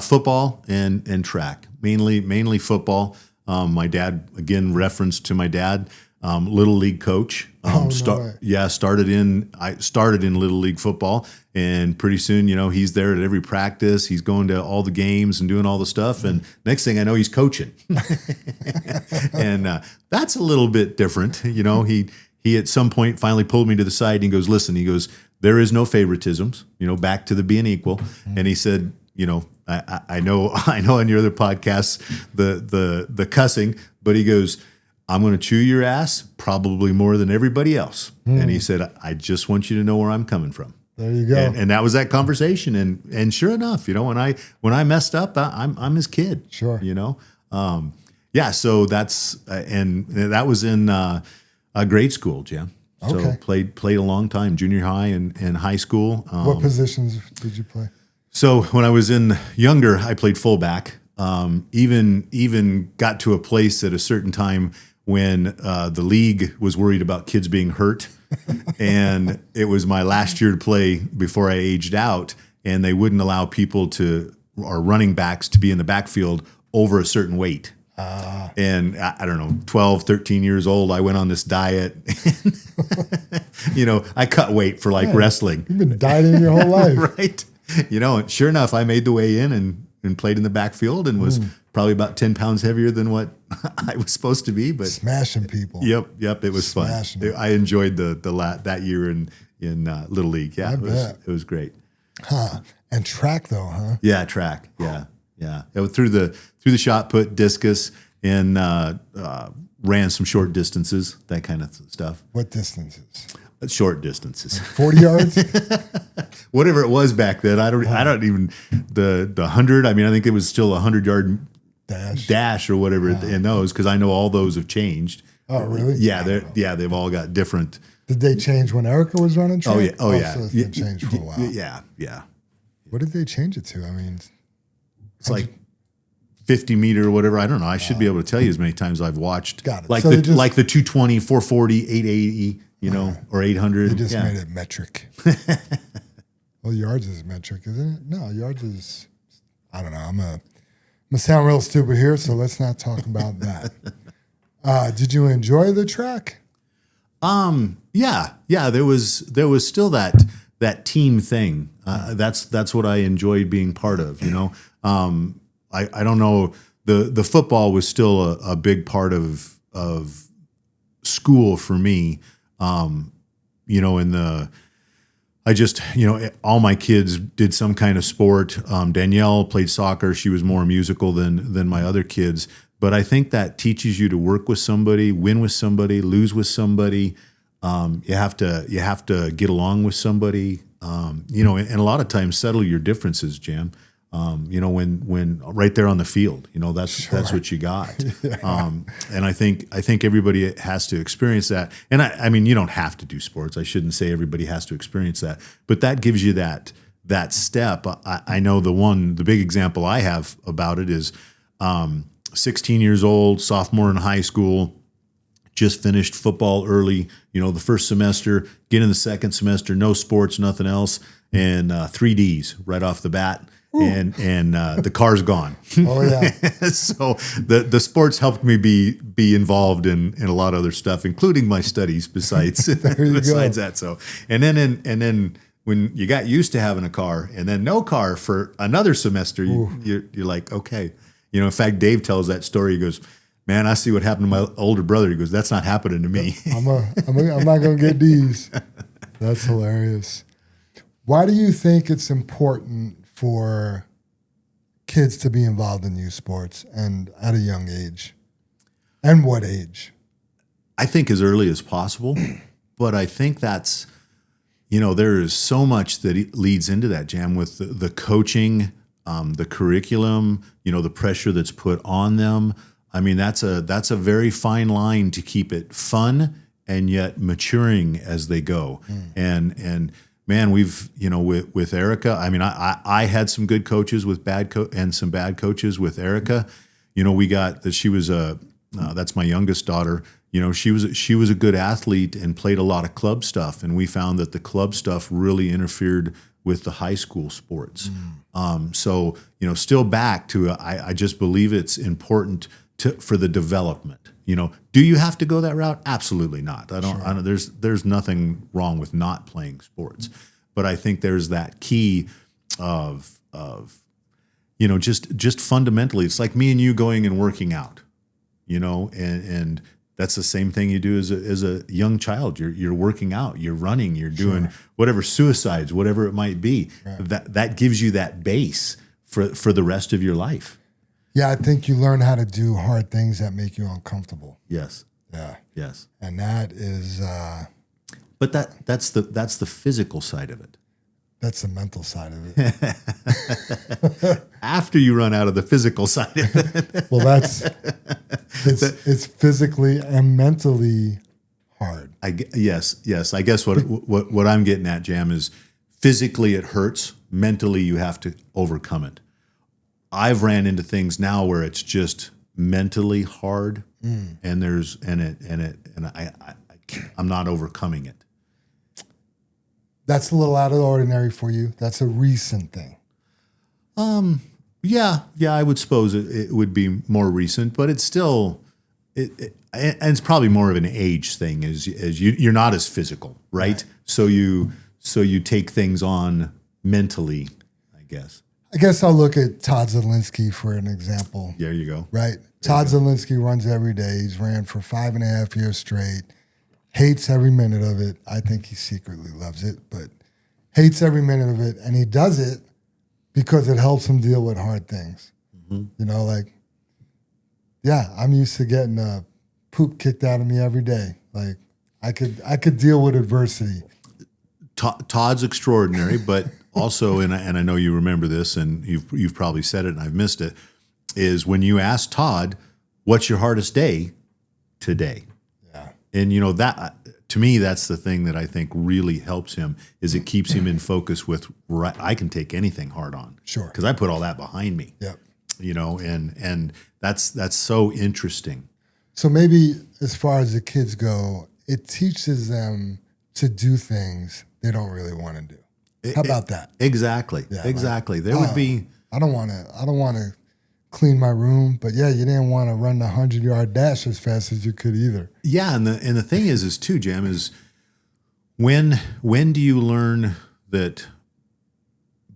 Football and track, mainly football. My dad, again, reference to my dad, little league coach. Started in little league football, and pretty soon, he's there at every practice. He's going to all the games and doing all the stuff. And next thing I know, he's coaching, and that's a little bit different. He at some point finally pulled me to the side and he goes, listen, there is no favoritisms, back to the being equal. Mm-hmm. And he said, I know on your other podcasts, the cussing, but he goes, I'm going to chew your ass probably more than everybody else. Mm. And he said, I just want you to know where I'm coming from. There you go. And that was that conversation. And sure enough, when I messed up, I'm his kid. Sure. So that's, and that was in, grade school, Jim. Okay. So played a long time, junior high and high school. What positions did you play? So when I was younger, I played fullback. Even got to a place at a certain time when the league was worried about kids being hurt, and it was my last year to play before I aged out, and they wouldn't allow people or running backs to be in the backfield over a certain weight. And I don't know, 12, 13 years old, I went on this diet. I cut weight for wrestling. You've been dieting your whole life. Right. And sure enough, I made the way in and played in the backfield and was probably about 10 pounds heavier than what I was supposed to be. But smashing people. Yep. It was fun. I enjoyed that year in Little League. Yeah, it was great. Huh. And track though, huh? Yeah, track. Yeah. It was through the shot put, discus, and ran some short distances, that kind of stuff. What distances? Short distances. 40 yards? Whatever it was back then. I don't even the 100. I mean, I think it was still a 100-yard dash or whatever in those, because I know all those have changed. Oh, really? Yeah, they've all got different. Did they change when Erica was running track? Oh yeah. So it's been changed for a while. Yeah. What did they change it to? I mean, it's like 50 meter or whatever. I don't know. I should be able to tell you as many times I've watched. Got it. Like So like the 220, 440, 880, or 800. they just made it metric. Well, yards is metric, isn't it? No, yards is, I don't know. I'm gonna sound real stupid here, so let's not talk about that. Did you enjoy the track? Yeah. There was still that team thing. That's what I enjoyed being part of. I don't know. The football was still a big part of school for me. All my kids did some kind of sport. Danielle played soccer. She was more musical than my other kids. But I think that teaches you to work with somebody, win with somebody, lose with somebody. You have to get along with somebody. And a lot of times settle your differences, Jam. When right there on the field, that's what you got. Yeah. And I think everybody has to experience that. And I mean, you don't have to do sports. I shouldn't say everybody has to experience that, but that gives you that step. I know the big example I have about it is 16 years old, sophomore in high school, just finished football early, the first semester, get in the second semester, no sports, nothing else, and 3 Ds right off the bat. Ooh. And the car's gone. Oh yeah. So the sports helped me be involved in a lot of other stuff, including my studies besides that. So and then when you got used to having a car and then no car for another semester, you're like, okay. In fact, Dave tells that story. He goes, man, I see what happened to my older brother. He goes, that's not happening to me. I'm not going to get these. That's hilarious. Why do you think it's important for kids to be involved in youth sports and at a young age? And what age? I think as early as possible, but I think that's, there is so much that leads into that, Jam, with the coaching, the curriculum, the pressure that's put on them. I mean, that's a very fine line to keep it fun and yet maturing as they go. And man, we've, with Erica, I mean, I had some good coaches with and some bad coaches with Erica. We got that she was that's my youngest daughter. She was a good athlete and played a lot of club stuff. And we found that the club stuff really interfered with the high school sports. So, still back to, I just believe it's important for the development. Do you have to go that route? Absolutely not. I don't, there's nothing wrong with not playing sports, but I think there's that key of just fundamentally, it's like me and you going and working out, and that's the same thing you do as a young child. You're working out, you're running, you're doing whatever, suicides, whatever it might be. Right. That gives you that base for the rest of your life. Yeah, I think you learn how to do hard things that make you uncomfortable. Yes. Yeah. Yes. And that is. But that's the physical side of it. That's the mental side of it. After you run out of the physical side of it. Well, it's physically and mentally hard. Yes. I guess what I'm getting at, Jam, is physically it hurts. Mentally, you have to overcome it. I've ran into things now where it's just mentally hard, and I'm not overcoming it. That's a little out of the ordinary for you. That's a recent thing. Yeah, I would suppose it would be more recent, but it's still and it's probably more of an age thing. As you're not as physical, right? So you take things on mentally, I guess. I guess I'll look at Todd Zielinski for an example. There you go. Right? Todd Zielinski runs every day. He's ran for 5.5 years straight. Hates every minute of it. I think he secretly loves it, but hates every minute of it. And he does it because it helps him deal with hard things. Mm-hmm. I'm used to getting poop kicked out of me every day. Like I could deal with adversity. Todd's extraordinary, but also, and I know you remember this, and you've probably said it, and I've missed it, is when you ask Todd, "What's your hardest day today?" And, that to me, that's the thing that I think really helps him is it keeps him in focus with, I can take anything hard on. Sure. Because I put all that behind me. Yep. And that's so interesting. So maybe as far as the kids go, it teaches them to do things they don't really want to do. How about that? Exactly. Yeah, exactly. There would be. I don't want to clean my room, but yeah, you didn't want to run the 100-yard dash as fast as you could either. Yeah, and the thing is too, Jim, is when do you learn that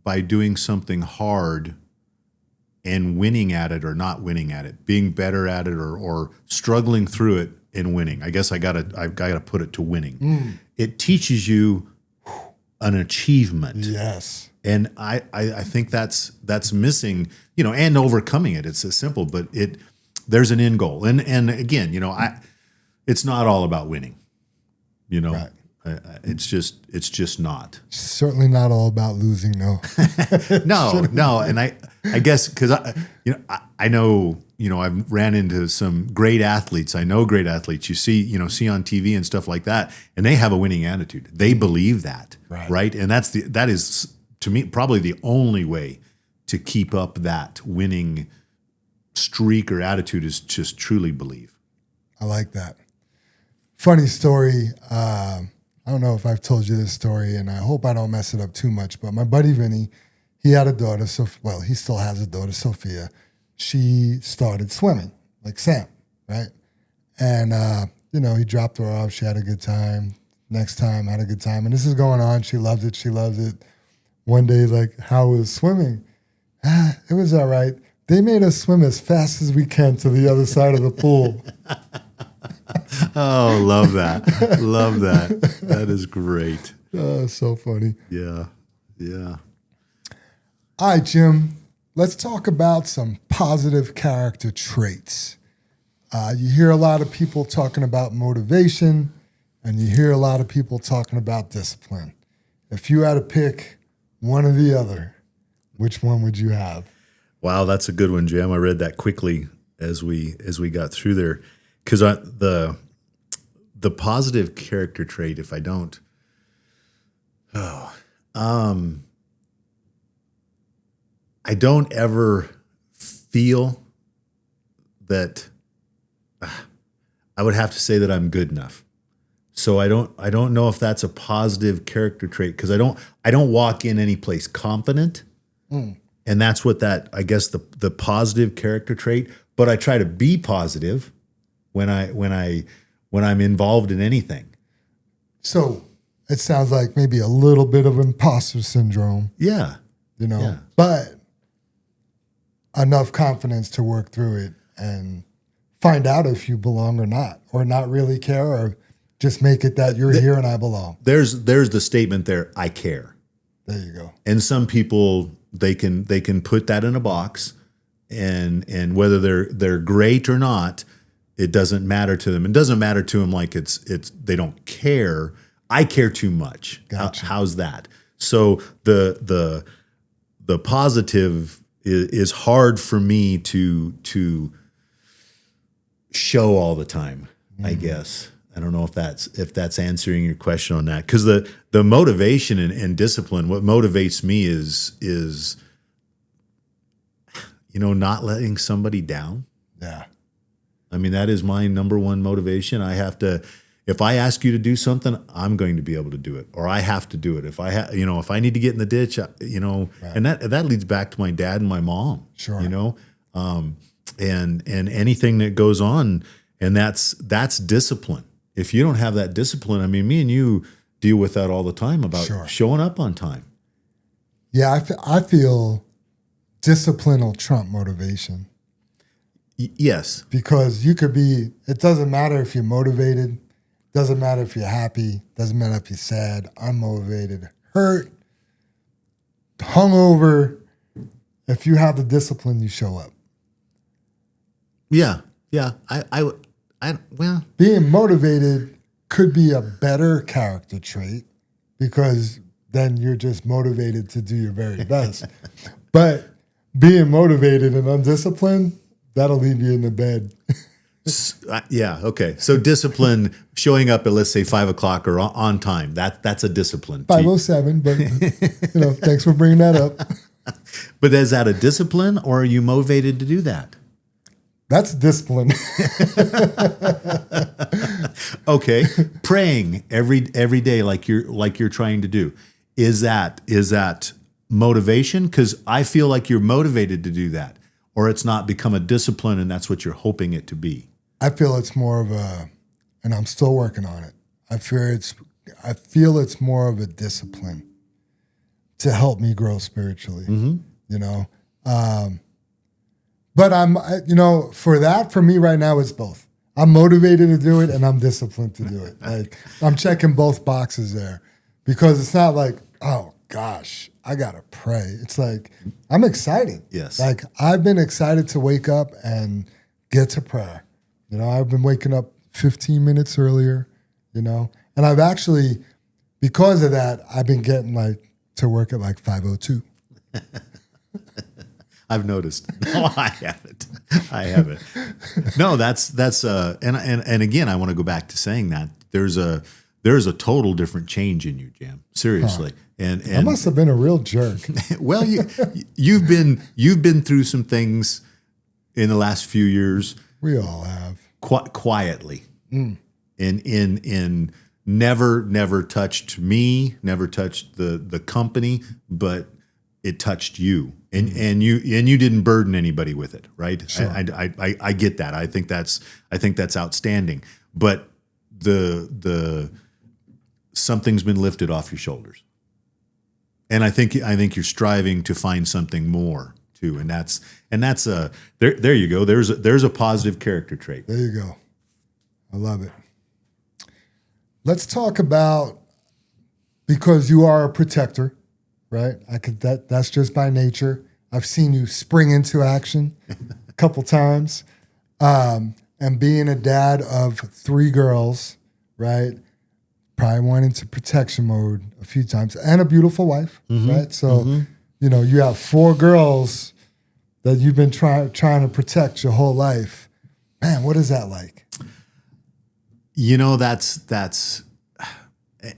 by doing something hard and winning at it or not winning at it, being better at it or struggling through it and winning? I guess I've got to put it to winning. It teaches you an achievement. Yes. And I think that's missing, and overcoming it. It's as simple, but there's an end goal. And again, it's not all about winning, Right. It's just not. Certainly not all about losing, no. No. And I guess because I know, I've ran into some great athletes. I know great athletes you see on TV and stuff like that. And they have a winning attitude. They believe that. Right. And that is to me probably the only way to keep up that winning streak or attitude is just truly believe. I like that. Funny story. I don't know if I've told you this story, and I hope I don't mess it up too much, but my buddy Vinny, he had a daughter, he still has a daughter, Sophia. She started swimming, like Sam, right? And, he dropped her off. She had a good time. Next time, had a good time. And this is going on. She loves it. She loves it. One day, like, how was swimming? It was all right. They made us swim as fast as we can to the other side of the pool. Oh, love that. Love that. That is great. Oh, so funny. Yeah. Yeah. All right, Jim, let's talk about some positive character traits. You hear a lot of people talking about motivation, and you hear a lot of people talking about discipline. If you had to pick one or the other, which one would you have? Wow, that's a good one, Jim. I read that quickly as we got through there, because the positive character trait, if I don't, I don't ever feel that I would have to say that I'm good enough. So I don't know if that's a positive character trait, because I don't walk in any place confident. And that's what I guess the positive character trait, but I try to be positive when I'm involved in anything. So it sounds like maybe a little bit of imposter syndrome. Yeah. Yeah. But enough confidence to work through it and find out if you belong or not really care, or just make it that you're here and I belong. There's the statement there, I care. There you go. And some people, they can put that in a box, and whether they're great or not, it doesn't matter to them. It doesn't matter to them like it's they don't care. I care too much. Gotcha. How's that? So the positive is hard for me to show all the time, I guess. I don't know if that's answering your question on that, because the motivation and discipline, what motivates me is not letting somebody down. Yeah. I mean, that is my number one motivation. I have to, if I ask you to do something, I'm going to be able to do it, or I have to do it. If I need to get in the ditch, right. And that leads back to my dad and my mom. Sure. And anything that goes on, and that's discipline. If you don't have that discipline, I mean, me and you deal with that all the time about showing up on time. Yeah, I feel discipline will trump motivation. Yes. Because you could be, it doesn't matter if you're motivated, doesn't matter if you're happy, doesn't matter if you're sad, unmotivated, hurt, hungover. If you have the discipline, you show up. Yeah. Yeah. Being motivated could be a better character trait, because then you're just motivated to do your very best. But being motivated and undisciplined, that'll leave you in the bed. Yeah. Okay. So discipline, showing up at, let's say, 5 o'clock or on time. That's a discipline. 5:07, but thanks for bringing that up. But is that a discipline, or are you motivated to do that? That's discipline. Okay. Praying every day like you're trying to do. Is that motivation? Because I feel like you're motivated to do that, or it's not become a discipline and that's what you're hoping it to be. I feel it's more of and I'm still working on it. I feel it's more of a discipline to help me grow spiritually, But for me right now, it's both. I'm motivated to do it and I'm disciplined to do it. Like, I'm checking both boxes there, because it's not like, oh gosh, I got to pray. It's like, I'm excited. Yes. Like, I've been excited to wake up and get to prayer. I've been waking up 15 minutes earlier, and I've actually, because of that, I've been getting to work at 5:02. I've noticed. No, I haven't. No, that's and again, I want to go back to saying that there's a total different change in you, Jam. Seriously. And I must have been a real jerk. Well, you've been through some things in the last few years. We all have. Quietly. In never touched me, never touched the company, but it touched you. And you didn't burden anybody with it, right? Sure. I get that. I think that's outstanding. But the something's been lifted off your shoulders, and I think you're striving to find something more too. And that's there you go. There's a positive character trait. There you go. I love it. Let's talk about, because you are a protector. Right, that's just by nature. I've seen you spring into action a couple times, and being a dad of 3 girls, right? Probably went into protection mode a few times, and a beautiful wife, right? So, you have 4 girls that you've been trying to protect your whole life. Man, what is that like? That's.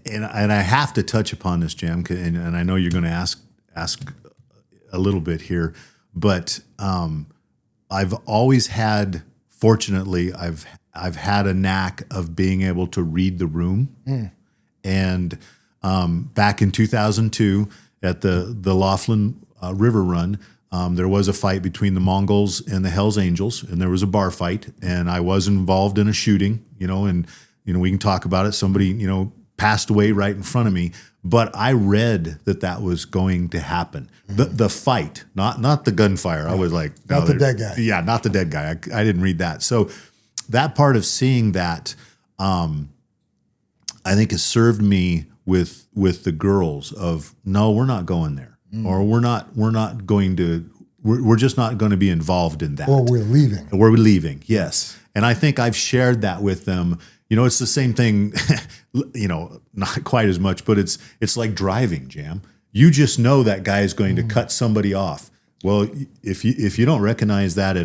And I have to touch upon this, Jam, and I know you're going to ask a little bit here, but I've always had, fortunately, I've had a knack of being able to read the room. And back in 2002 at the Laughlin River Run, there was a fight between the Mongols and the Hells Angels, and there was a bar fight, and I was involved in a shooting, and we can talk about it. Somebody, passed away right in front of me, but I read that was going to happen. The fight, not the gunfire. I was like, not the dead guy. Yeah, not the dead guy. I didn't read that. So that part of seeing that, I think has served me with the girls of, no, we're not going there, or we're just not going to be involved in that. Or we're leaving. We're leaving. Yes. And I think I've shared that with them. It's the same thing, not quite as much, but it's like driving, Jam. You just know that guy is going to cut somebody off. Well, if you don't recognize that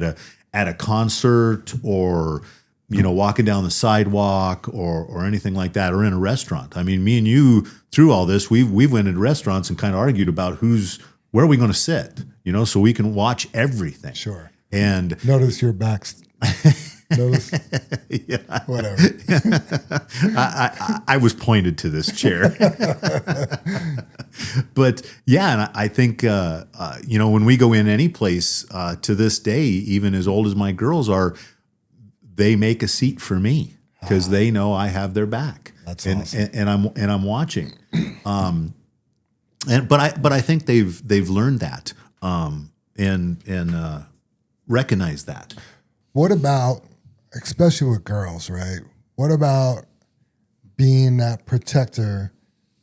at a concert, or walking down the sidewalk, or anything like that, or in a restaurant. I mean, me and you, through all this, we've went into restaurants and kind of argued about where are we going to sit, so we can watch everything. Sure. And notice your backs. Notice? Yeah. Whatever. I was pointed to this chair. But yeah, and I think, when we go in any place to this day, even as old as my girls are, they make a seat for me because they know I have their back. That's awesome. And I'm watching. But I think they've learned that and recognize that. What about, especially with girls, right? What about being that protector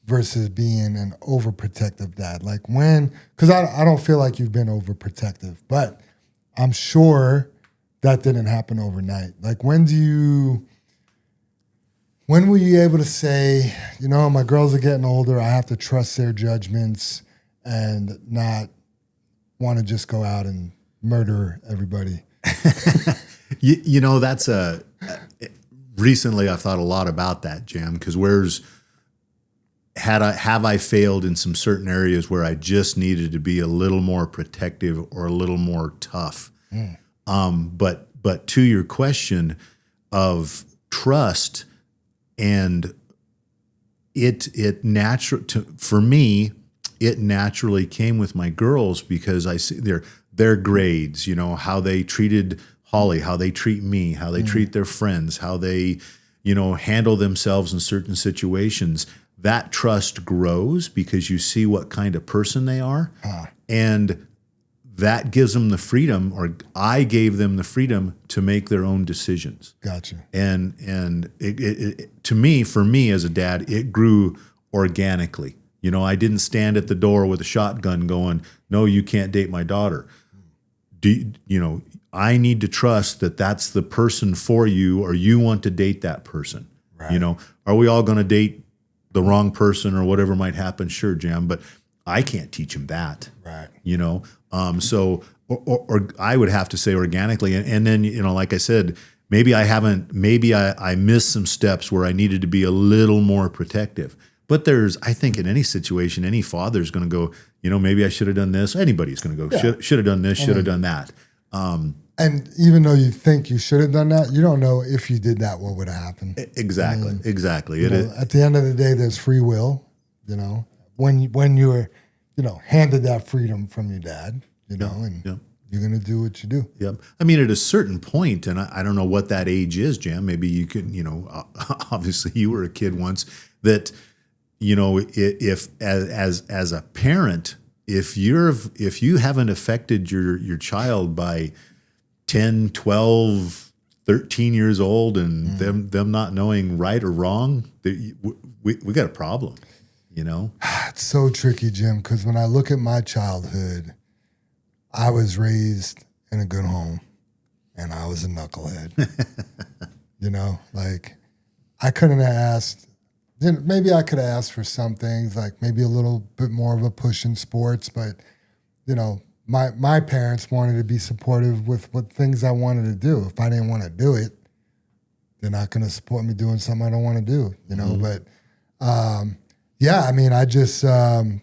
versus being an overprotective dad? Like because I don't feel like you've been overprotective, but I'm sure that didn't happen overnight. Like when were you able to say, my girls are getting older, I have to trust their judgments and not want to just go out and murder everybody? You know, that's recently I've thought a lot about that, Jam, because have I failed in some certain areas where I just needed to be a little more protective or a little more tough? But to your question of trust, and for me, it naturally came with my girls because I see their grades, you know, how they treated Holly, how they treat me, how they treat their friends, how they, you know, handle themselves in certain situations. That trust grows because you see what kind of person they are. And that gives them the freedom, or I gave them the freedom to make their own decisions. Gotcha. And it to me, for me as a dad, it grew organically. You know, I didn't stand at the door with a shotgun going, "No, you can't date my daughter." You know, I need to trust that that's the person for you, or you want to date that person. Right. You know, are we all going to date the wrong person or whatever might happen? Sure, Jam, but I can't teach him that. Right. You know, so I would have to say organically, and then, you know, like I said, maybe I missed some steps where I needed to be a little more protective. But I think in any situation, any father's going to go, you know, maybe I should have done this. Anybody's going to go, should have done this, should have done that. And even though you think you should have done that, you don't know if you did that, what would have happened. Exactly, exactly. At the end of the day, there's free will, you know, when you were, you know, handed that freedom from your dad, you know, and you're going to do what you do. Yep. I mean, at a certain point, and I don't know what that age is, Jam, maybe you could, you know, obviously you were a kid once, that, you know, if as a parent, if you haven't affected your child by 10, 12, 13 years old and them not knowing right or wrong, we got a problem, you know? It's so tricky, Jim, because when I look at my childhood, I was raised in a good home and I was a knucklehead. You know, like I couldn't have asked. Maybe I could have asked for some things, like maybe a little bit more of a push in sports, but, you know, my parents wanted to be supportive with what things I wanted to do. If I didn't want to do it, they're not going to support me doing something I don't want to do, you know. But, yeah, I mean, I just, I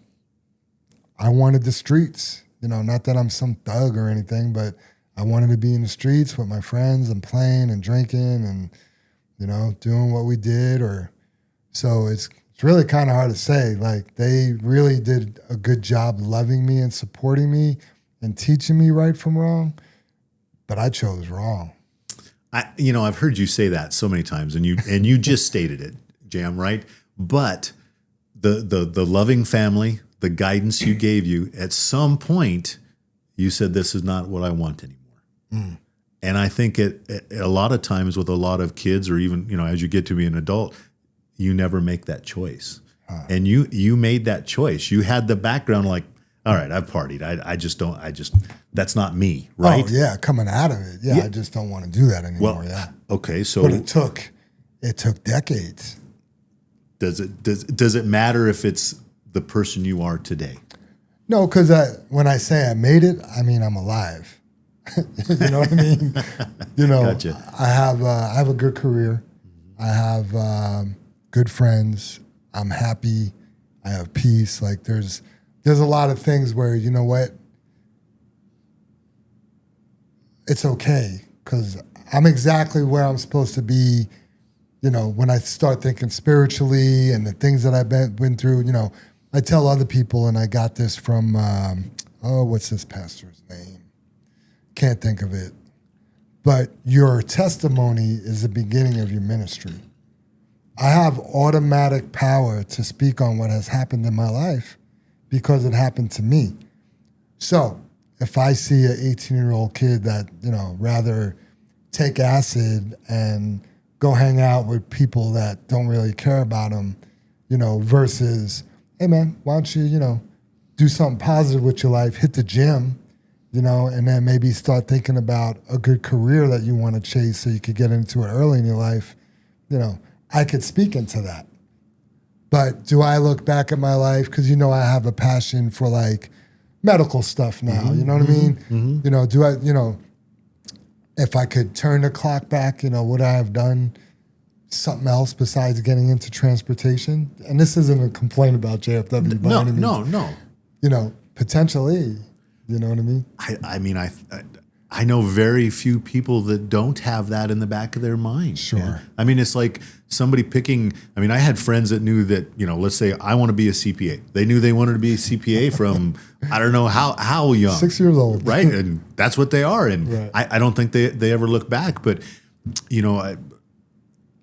wanted the streets, you know, not that I'm some thug or anything, but I wanted to be in the streets with my friends and playing and drinking and, you know, doing what we did. So it's really kind of hard to say. Like, they really did a good job loving me and supporting me and teaching me right from wrong, but I chose wrong. I've heard you say that so many times, and you just stated it, Jam, right? But the loving family, the guidance you gave you, at some point, you said, "This is not what I want anymore." And I think a lot of times with a lot of kids, or even, you know, as you get to be an adult, you never make that choice. And you made that choice. You had the background like, all right, I've partied. That's not me, right? Oh, yeah, coming out of it. Yeah, I just don't want to do that anymore, yeah. Okay, so. But it took decades. Does it matter if it's the person you are today? No, because when I say I made it, I mean I'm alive. You know what I mean? You know, Gotcha. I have a good career. I have good friends. I'm happy. I have peace. Like there's a lot of things where, you know what, it's okay because I'm exactly where I'm supposed to be. You know, when I start thinking spiritually and the things that I've been through, you know, I tell other people, and I got this from, what's this pastor's name? Can't think of it. But your testimony is the beginning of your ministry. I have automatic power to speak on what has happened in my life because it happened to me. So if I see an 18-year-old kid that, you know, rather take acid and go hang out with people that don't really care about him, you know, versus, hey, man, why don't you, you know, do something positive with your life, hit the gym, you know, and then maybe start thinking about a good career that you want to chase so you could get into it early in your life, you know, I could speak into that. But do I look back at my life? Because, you know, I have a passion for, like, medical stuff now, you know what I mean? You know, if I could turn the clock back, would I have done something else besides getting into transportation? And this isn't a complaint about JFW by any means. No. Potentially, you know what I mean? I mean, I know very few people that don't have that in the back of their mind. Sure. Man. I mean, it's like somebody picking. I mean, I had friends that knew that, let's say I want to be a CPA. They knew they wanted to be a CPA from, I don't know how young. 6 years old. Right. And that's what they are. And right. I don't think they ever look back. But,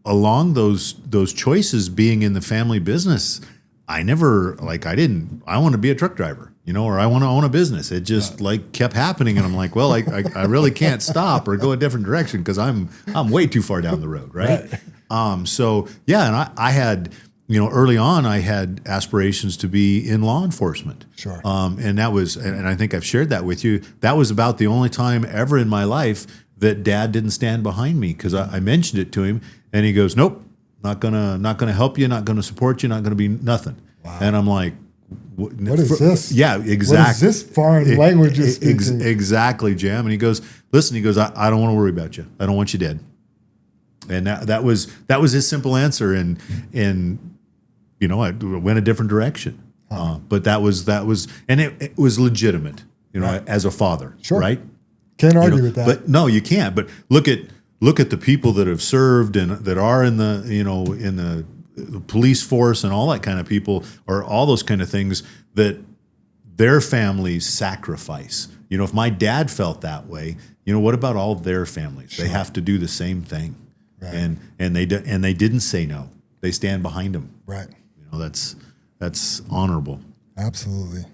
along those choices being in the family business, I want to be a truck driver. Or I want to own a business. It just kept happening, and I'm like, well, I really can't stop or go a different direction because I'm way too far down the road, right? So yeah, and I had, early on, I had aspirations to be in law enforcement. Sure. And that was, and I think I've shared that with you. That was about the only time ever in my life that Dad didn't stand behind me because I mentioned it to him, and he goes, "Nope, not gonna help you, not gonna support you, not gonna be nothing." Wow. And I'm like, what is this? Yeah, exactly. What is this foreign language you're speaking? Exactly, Jam. And he goes, listen, I don't want to worry about you. I don't want you dead. And that was his simple answer. And I went a different direction. But that was, and it was legitimate, right. As a father, sure. Right? Can't argue with that. But no, you can't. But look at the people that have served and that are in the police force and all that kind of people, or all those kind of things that their families sacrifice. If my dad felt that way, what about all their families? Sure. They have to do the same thing, right. and they didn't say no. They stand behind them. Right. That's honorable. Absolutely.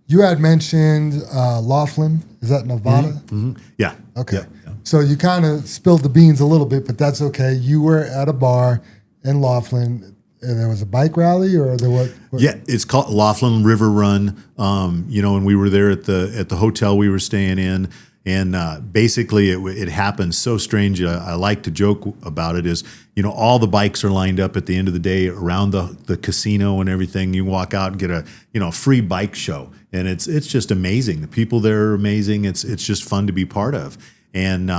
You had mentioned Laughlin. Is that Nevada? Mm-hmm. Mm-hmm. Yeah. Okay. Yeah. So you kind of spilled the beans a little bit, but that's okay. You were at a bar in Laughlin, and there was a bike rally, or there what? Yeah, it's called Laughlin River Run. And we were there at the hotel we were staying in, and basically it happened so strange. I like to joke about it. Is all the bikes are lined up at the end of the day around the casino and everything. You walk out and get a free bike show, and it's just amazing. The people there are amazing. It's just fun to be part of. And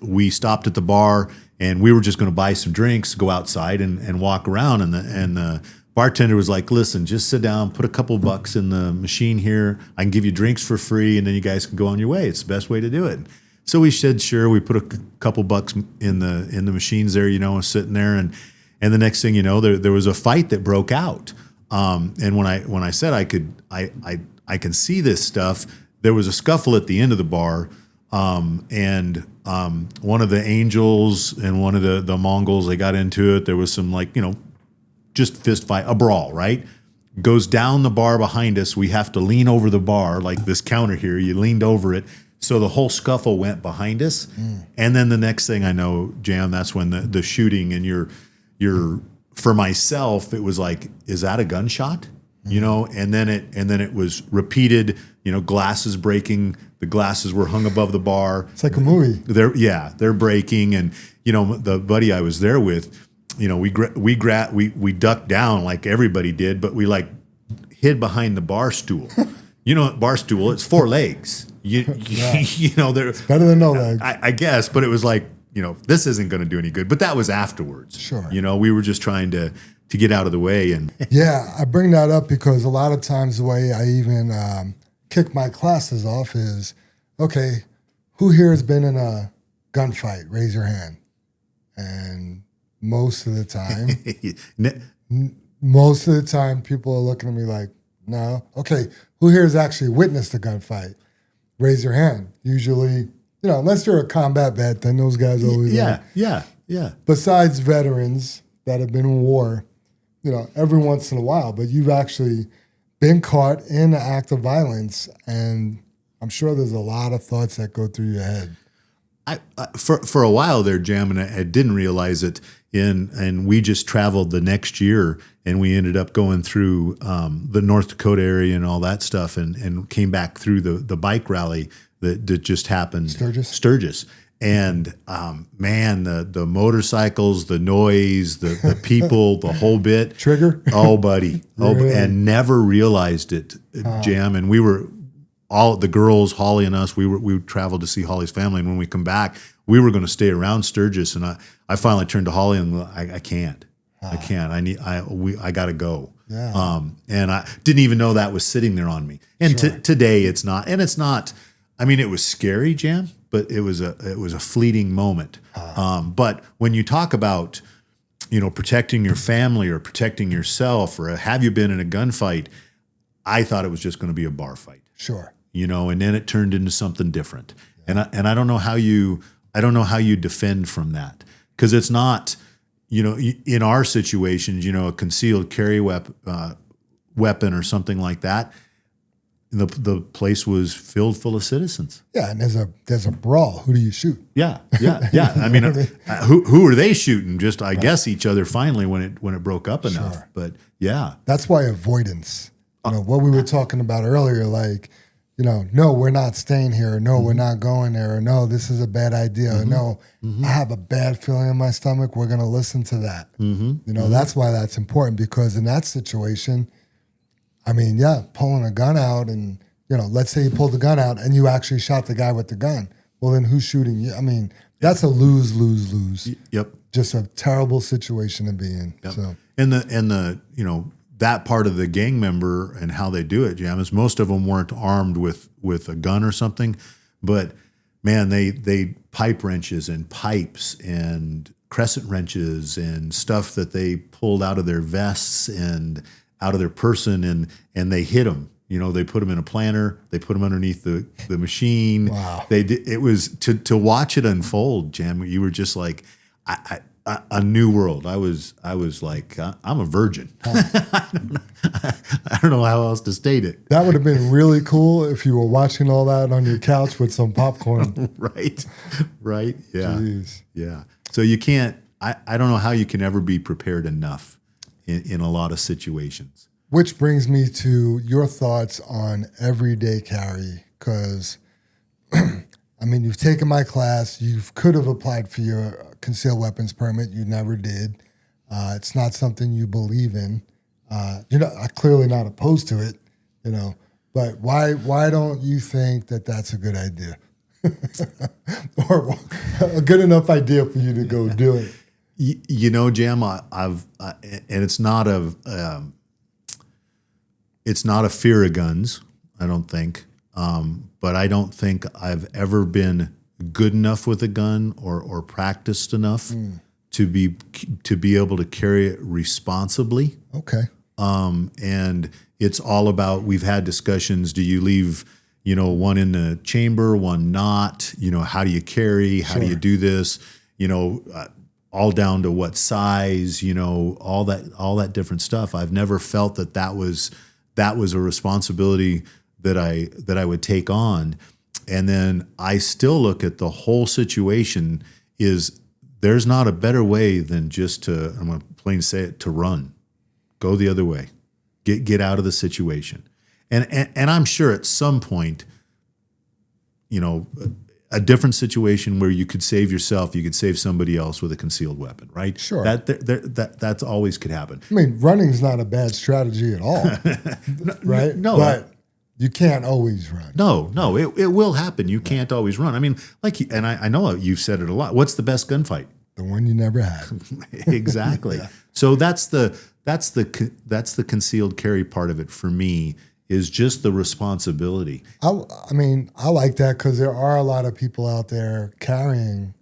we stopped at the bar. And we were just going to buy some drinks, go outside and walk around. And the bartender was like, listen, just sit down, put a couple bucks in the machine here. I can give you drinks for free, and then you guys can go on your way. It's the best way to do it. So we said, sure. We put a couple bucks in the machines there, sitting there. And the next thing you know, there was a fight that broke out. And when I said I can see this stuff, there was a scuffle at the end of the bar. One of the angels and one of the Mongols, they got into it. There was some just fist fight, a brawl, right? Goes down the bar behind us. We have to lean over the bar, like this counter here. You leaned over it. So the whole scuffle went behind us. And then the next thing I know, Jam, that's when the shooting, and you're for myself, it was like, is that a gunshot? And then it was repeated, glasses breaking. The glasses were hung above the bar. It's like a movie. They're breaking. And, the buddy I was there with, we ducked down like everybody did, but we hid behind the bar stool. Bar stool, it's 4 legs. It's better than no legs. I guess, but it was like, this isn't going to do any good. But that was afterwards. Sure. We were just trying to get out of the way. And yeah, I bring that up because a lot of times the way I even kick my classes off is, okay, who here has been in a gunfight? Raise your hand. And most of the time, people are looking at me like, no. Okay, who here has actually witnessed a gunfight? Raise your hand. Usually, unless you're a combat vet, then those guys always Yeah. Besides veterans that have been in war, every once in a while, but you've actually been caught in an act of violence, and I'm sure there's a lot of thoughts that go through your head. For a while there, Jam, and I didn't realize it. And we just traveled the next year, and we ended up going through the North Dakota area and all that stuff, and came back through the bike rally that just happened. Sturgis. And man, the motorcycles, the noise, the people, the whole bit. Trigger? Oh, buddy. Really? And never realized it, Jam. And we were all the girls, Holly and us, we traveled to see Holly's family, and when we come back, we were going to stay around Sturgis, and I finally turned to Holly and I can't. I can't. I got to go. Yeah. And I didn't even know that was sitting there on me. And today it's not. And it's not. I mean, it was scary, Jam, but it was a fleeting moment. But when you talk about, protecting your family or protecting yourself, or have you been in a gunfight, I thought it was just going to be a bar fight. Sure. And then it turned into something different. Yeah. And I don't know how you defend from that, because it's not. In our situations, a concealed carry weapon or something like that, the place was filled full of citizens. Yeah, and there's a brawl. Who do you shoot? Yeah. I mean, who are they shooting? Just I guess each other. Finally, when it broke up enough. Sure. But yeah, that's why avoidance. What we were talking about earlier, like. No, we're not staying here. No, we're not going there. Or, no, this is a bad idea. Or, no, I have a bad feeling in my stomach. We're going to listen to that. That's why that's important, because in that situation, I mean, pulling a gun out and, let's say you pulled the gun out and you actually shot the guy with the gun. Well, then who's shooting you? I mean, that's a lose, lose, lose. Yep. Just a terrible situation to be in. Yep. So. And the that part of the gang member and how they do it, Jam, is most of them weren't armed with a gun or something, but man, they pipe wrenches and pipes and crescent wrenches and stuff that they pulled out of their vests and out of their person, and they hit them. They put them in a planter, they put them underneath the machine. Wow. It was to watch it unfold, Jam. You were just like, a new world. I was like, I'm a virgin. I don't know how else to state it. That would have been really cool if you were watching all that on your couch with some popcorn. Right. Yeah. Jeez. Yeah. So you can't, I don't know how you can ever be prepared enough in a lot of situations. Which brings me to your thoughts on everyday carry, because I mean, you've taken my class. You could have applied for your concealed weapons permit. You never did. It's not something you believe in. I'm clearly not opposed to it, But why don't you think that that's a good idea, or a good enough idea for you to go do it? Jam, and it's not a fear of guns. I don't think. But I don't think I've ever been good enough with a gun or practiced enough to be able to carry it responsibly. Okay. And it's all about, we've had discussions. Do you leave, one in the chamber, one not? How do you carry? How do you do this? All down to what size? All that different stuff. I've never felt that was a responsibility that I would take on. And then I still look at the whole situation is there's not a better way than just to, I'm going to plain say it, to run. Go the other way. Get out of the situation. And I'm sure at some point, a different situation where you could save yourself, you could save somebody else with a concealed weapon, right? Sure. That's always could happen. I mean, running's not a bad strategy at all, right? No. But you can't always run. No, it will happen. You can't always run. I mean, and I know you've said it a lot. What's the best gunfight? The one you never had. Exactly. Yeah. So that's the concealed carry part of it for me, is just the responsibility. I like that, because there are a lot of people out there carrying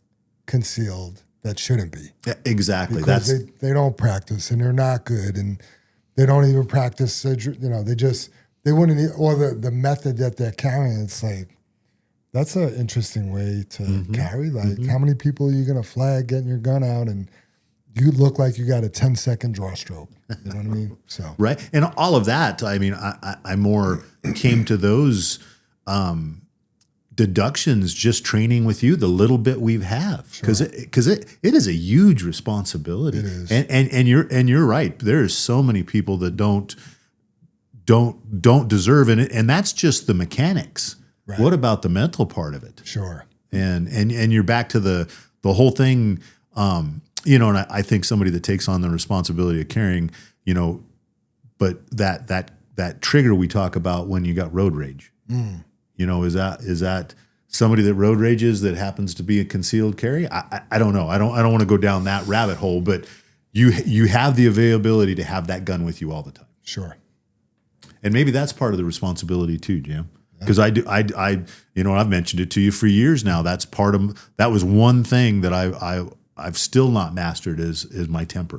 concealed that shouldn't be. Yeah, exactly. Because they don't practice, and they're not good, and they don't even practice. They wouldn't, or the method that they're carrying. It's like, that's an interesting way to carry. Like, how many people are you going to flag getting your gun out, and you look like you got a 10-second draw stroke? You know what I mean? So right, and all of that. I mean, I more came to those deductions just training with you, the little bit we've have, because it is a huge responsibility. It is, and you're right. There's so many people that don't deserve it, and that's just the mechanics. Right. What about the mental part of it? Sure. And you're back to the whole thing. And I think somebody that takes on the responsibility of carrying, but that trigger we talk about when you got road rage, Is that somebody that road rages that happens to be a concealed carry? I don't know. I don't want to go down that rabbit hole, but you have the availability to have that gun with you all the time. Sure. And maybe that's part of the responsibility too, Jim. Because I've mentioned it to you for years now. That was one thing that I've still not mastered is my temper.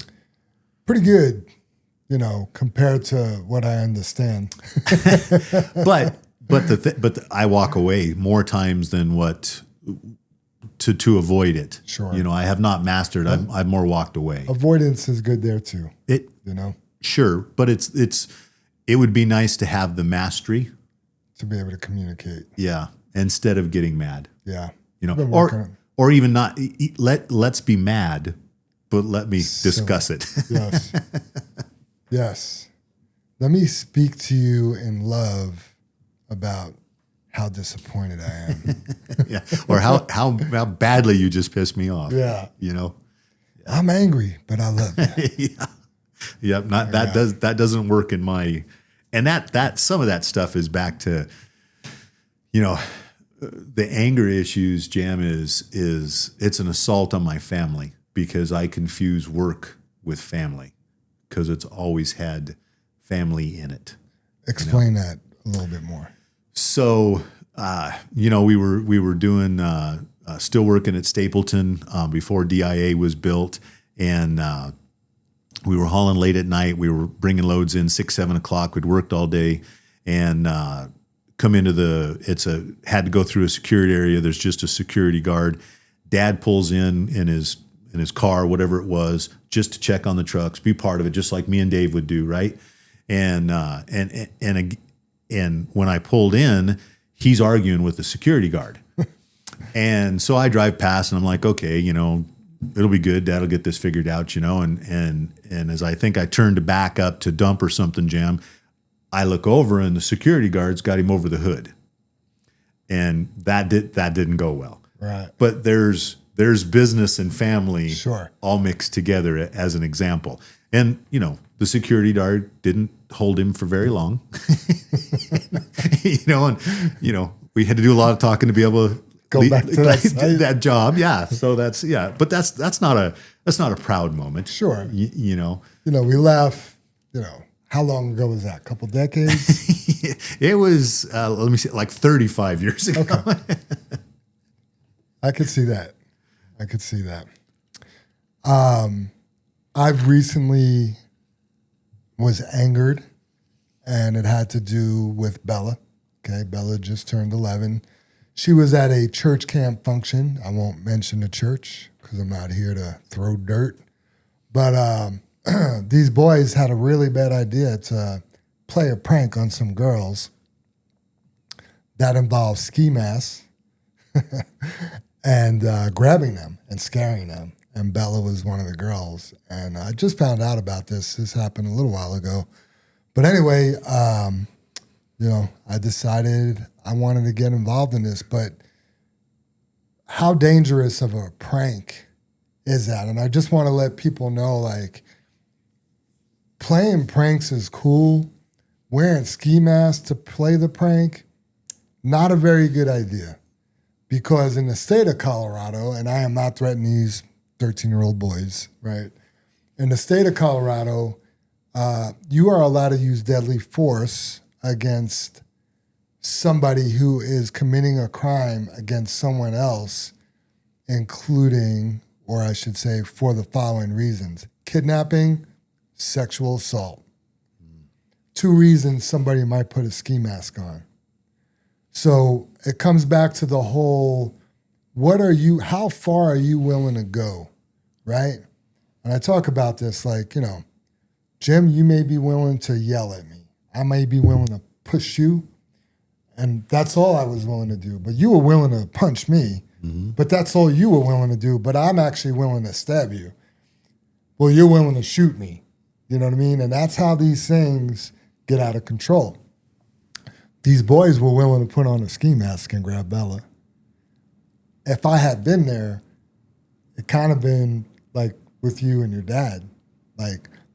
Pretty good, compared to what I understand. but I walk away more times than what to avoid it. Sure. I have not mastered. I've more walked away. Avoidance is good there too. Sure, but it would be nice to have the mastery to be able to communicate. Yeah, instead of getting mad. Yeah. Or even not. Let's be mad, but let me discuss it. Yes. Yes. Let me speak to you in love about how disappointed I am. Yeah. Or how badly you just pissed me off. Yeah. I'm angry, but I love you. Yeah. Yeah. That doesn't work in my. And that some of that stuff is back to, the anger issues, Jam, is it's an assault on my family because I confuse work with family because it's always had family in it. Explain that a little bit more. So, we were doing, still working at Stapleton before DIA was built, and we were hauling late at night. We were bringing loads in 6, 7 o'clock. We'd worked all day and come into had to go through a security area. There's just a security guard. Dad pulls in his car, whatever it was, just to check on the trucks, be part of it, just like me and Dave would do, right? And when I pulled in, he's arguing with the security guard. And so I drive past and I'm like, okay, it'll be good. Dad'll get this figured out, and as I think I turned to back up to dump or something, Jam, I look over and the security guard's got him over the hood. And that didn't go well. Right. But there's business and family sure. all mixed together as an example. And, the security guard didn't hold him for very long. We had to do a lot of talking to be able to go back to that job. Yeah. So but that's not a proud moment. Sure. We laugh, how long ago was that? A couple decades? It was, let me see, like 35 years ago. Okay. I could see that. I've recently was angered, and it had to do with Bella. Okay, Bella just turned 11. She was at a church camp function. I won't mention the church because I'm not here to throw dirt. But these boys had a really bad idea to play a prank on some girls that involved ski masks and grabbing them and scaring them. And Bella was one of the girls. And I just found out about this. This happened a little while ago. But anyway, I decided I wanted to get involved in this. But how dangerous of a prank is that? And I just want to let people know, playing pranks is cool. Wearing ski masks to play the prank, not a very good idea. Because in the state of Colorado, and I am not threatening these 13-year-old boys, right? In the state of Colorado, you are allowed to use deadly force against somebody who is committing a crime against someone else, including, or I should say, for the following reasons: kidnapping, sexual assault. 2 reasons somebody might put a ski mask on. So it comes back to the whole, how far are you willing to go, right? And I talk about this Jim, you may be willing to yell at me. I may be willing to push you. And that's all I was willing to do. But you were willing to punch me. Mm-hmm. But that's all you were willing to do. But I'm actually willing to stab you. Well, you're willing to shoot me. You know what I mean? And that's how these things get out of control. These boys were willing to put on a ski mask and grab Bella. If I had been there, it kind of been like with you and your dad.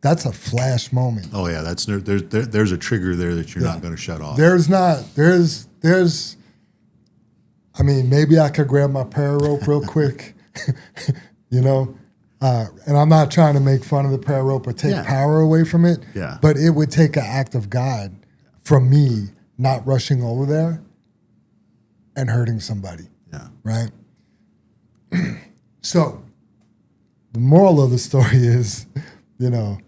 That's a flash moment. Oh yeah, there's a trigger there that you're not going to shut off. There's I mean, maybe I could grab my P.R.A.Y rope real quick, you know? And I'm not trying to make fun of the P.R.A.Y rope or take power away from it, but it would take an act of God from me not rushing over there and hurting somebody, right? So the moral of the story is, you know,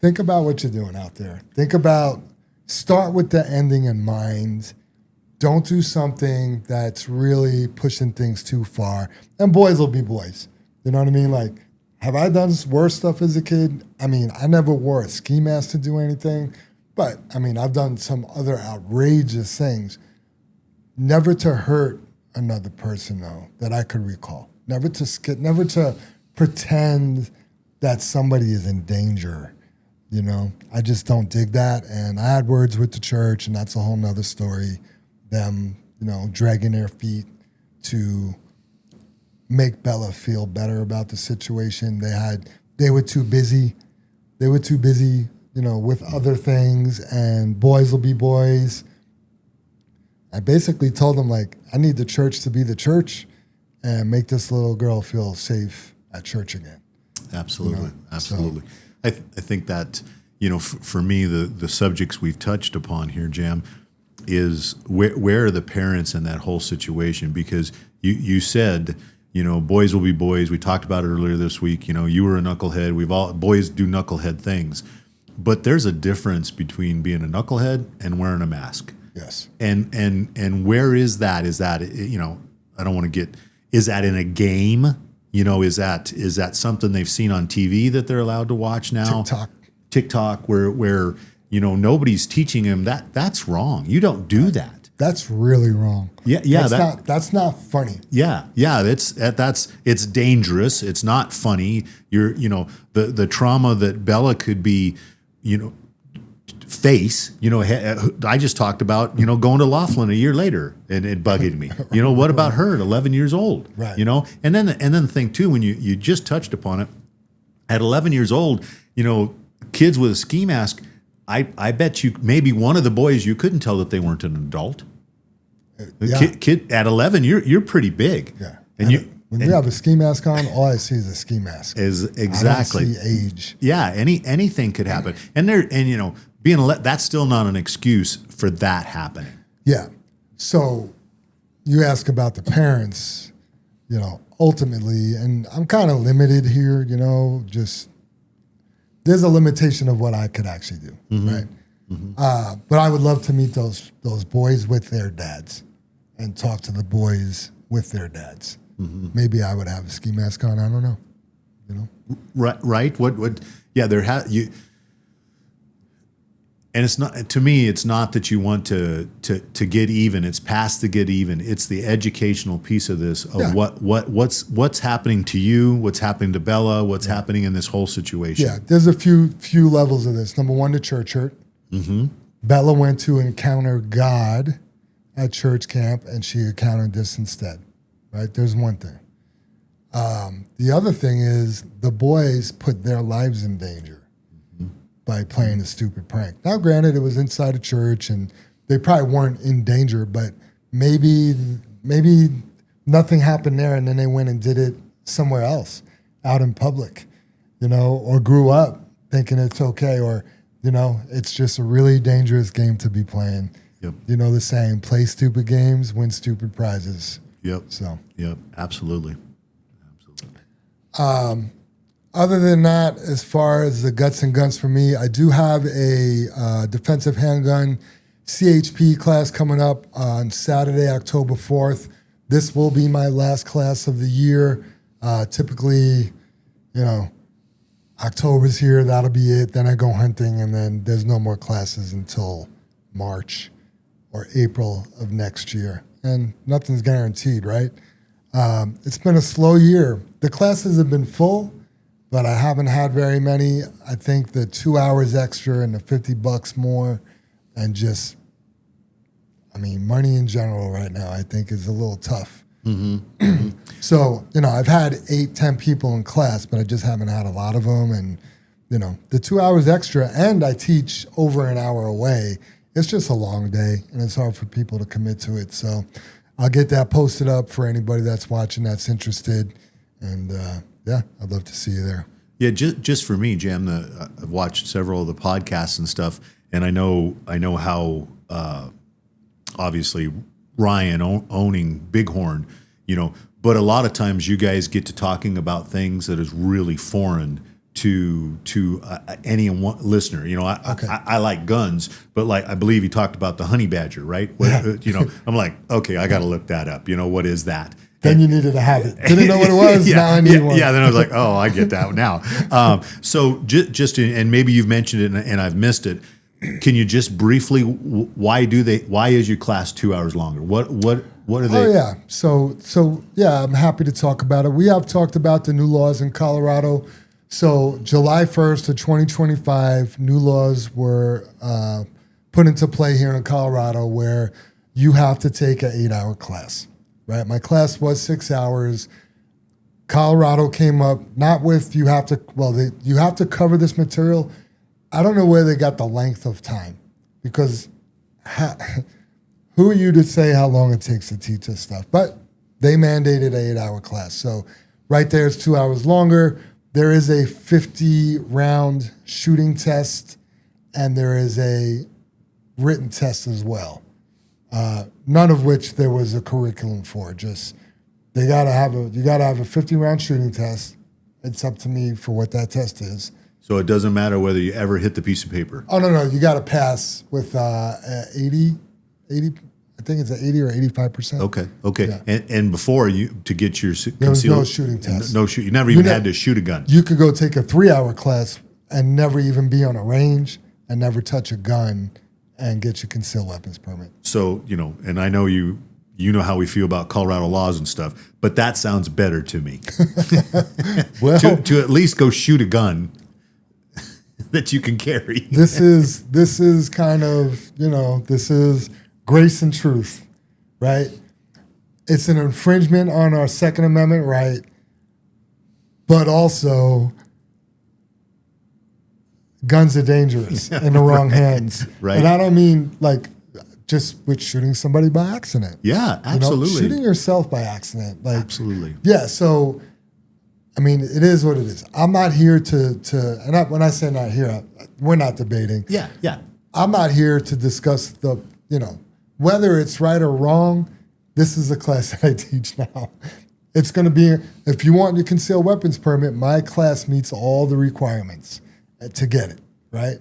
think about what you're doing out there. Start with the ending in mind. Don't do something that's really pushing things too far. And boys will be boys. You know what I mean? Like, have I done worse stuff as a kid? I mean, I never wore a ski mask to do anything. But, I mean, I've done some other outrageous things. Never to hurt another person, though, that I could recall. Never to pretend that somebody is in danger, you know? I just don't dig that. And I had words with the church, and that's a whole nother story. Them, you know, dragging their feet to make Bella feel better about the situation. They were too busy. You know, with other things, and boys will be boys. I basically told them, like, I need the church to be the church and make this little girl feel safe at church again. Absolutely, you know? absolutely. So, I think that, you know, for me, the subjects we've touched upon here, Jam, is where are the parents in that whole situation? Because you said, you know, boys will be boys. We talked about it earlier this week. You know, you were a knucklehead. Boys do knucklehead things. But there's a difference between being a knucklehead and wearing a mask. Yes. And where is that? Is that, you know, I don't want to get, is that in a game? You know, is that something they've seen on TV that they're allowed to watch now? TikTok, where you know, nobody's teaching them that's wrong. You don't do that. That's really wrong. Yeah. That's not funny. Yeah. It's dangerous. It's not funny. You know, the trauma that Bella could be, you know, face, you know, I just talked about, you know, going to Laughlin a year later and it bugged me. You know, what about her at 11 years old? Right. You know, and then the thing too, when you just touched upon it, at 11 years old, you know, kids with a ski mask, I bet you maybe one of the boys, you couldn't tell that they weren't an adult. Kid at 11, you're pretty big. Yeah. And when you have a ski mask on, all I see is a ski mask. Exactly. I don't see age. Yeah, anything could happen. And you know, that's still not an excuse for that happening. Yeah. So you ask about the parents, you know, ultimately, and I'm kind of limited here, you know, just there's a limitation of what I could actually do, right? Mm-hmm. But I would love to meet those boys with their dads and talk to the boys with their dads. Mm-hmm. Maybe I would have a ski mask on. I don't know. You know, right? What? Yeah, and it's not, to me, it's not that you want to get even. It's past the get even. It's the educational piece of this of what's happening to you, what's happening to Bella, what's happening in this whole situation. Yeah, there's a few levels of this. Number one, the church hurt. Mm-hmm. Bella went to encounter God at church camp, and she encountered this instead. Right? There's one thing. The other thing is the boys put their lives in danger by playing a stupid prank. Now, granted, it was inside a church, and they probably weren't in danger, but maybe nothing happened there, and then they went and did it somewhere else, out in public, you know, or grew up thinking it's okay, or, you know, it's just a really dangerous game to be playing. Yep. You know the saying, play stupid games, win stupid prizes. Yep. So. Yep. Absolutely. Other than that, as far as the guts and guns for me, I do have a defensive handgun CHP class coming up on Saturday, October 4th. This will be my last class of the year. Typically, you know, October's here, that'll be it. Then I go hunting, and then there's no more classes until March or April of next year. And nothing's guaranteed, right? It's been a slow year. The classes have been full, but I haven't had very many. I think the 2 hours extra and the $50 more, and just, I mean, money in general right now, I think is a little tough. Mm-hmm. So, you know, I've had 8-10 people in class, but I just haven't had a lot of them. And, you know, the 2 hours extra, and I teach over an hour away. It's just a long day, and it's hard for people to commit to it. So I'll get that posted up for anybody that's watching that's interested. And I'd love to see you there. Yeah, just for me, Jam, I've watched several of the podcasts and stuff, and I know how obviously Ryan owning Bighorn, but a lot of times you guys get to talking about things that is really foreign to any one listener. I like guns, but like I believe you talked about the honey badger, right? I'm like, okay, I got to look that up. What is that? Then you needed to have it. Didn't know what it was. Now I need one. Yeah. Then I was like, oh, I get that now. So and maybe you've mentioned it and I've missed it. Can you just briefly, why is your class 2 hours longer? What are they? Oh yeah. So I'm happy to talk about it. We have talked about the new laws in Colorado. So July 1st of 2025, new laws were put into play here in Colorado where you have to take an 8-hour class. Right, my class was 6 hours. Colorado came up not with you have to cover this material. I don't know where they got the length of time because who are you to say how long it takes to teach this stuff? But they mandated an 8-hour class, so right there it's 2 hours longer. There is a 50-round shooting test, and there is a written test as well. None of which there was a curriculum for. Just you gotta have a 50-round shooting test. It's up to me for what that test is. So it doesn't matter whether you ever hit the piece of paper. Oh no, you got to pass with 80. I think it's 80 or 85%. Okay. Yeah. And before to get your there was no shooting test. You never even had to shoot a gun. You could go take a 3-hour class and never even be on a range and never touch a gun and get your concealed weapons permit. So, and I know you know how we feel about Colorado laws and stuff, but that sounds better to me. Well, to at least go shoot a gun that you can carry. This is kind of, this is grace and truth, right? It's an infringement on our Second Amendment right, but also guns are dangerous in the wrong hands. Right. And I don't mean like just with shooting somebody by accident. Yeah, absolutely. Shooting yourself by accident. Like, absolutely. Yeah, so, I mean, it is what it is. I'm not here when I say not here, we're not debating. Yeah. I'm not here to discuss whether it's right or wrong. This is the class that I teach now. It's going to be, if you want your concealed weapons permit, my class meets all the requirements to get it, right?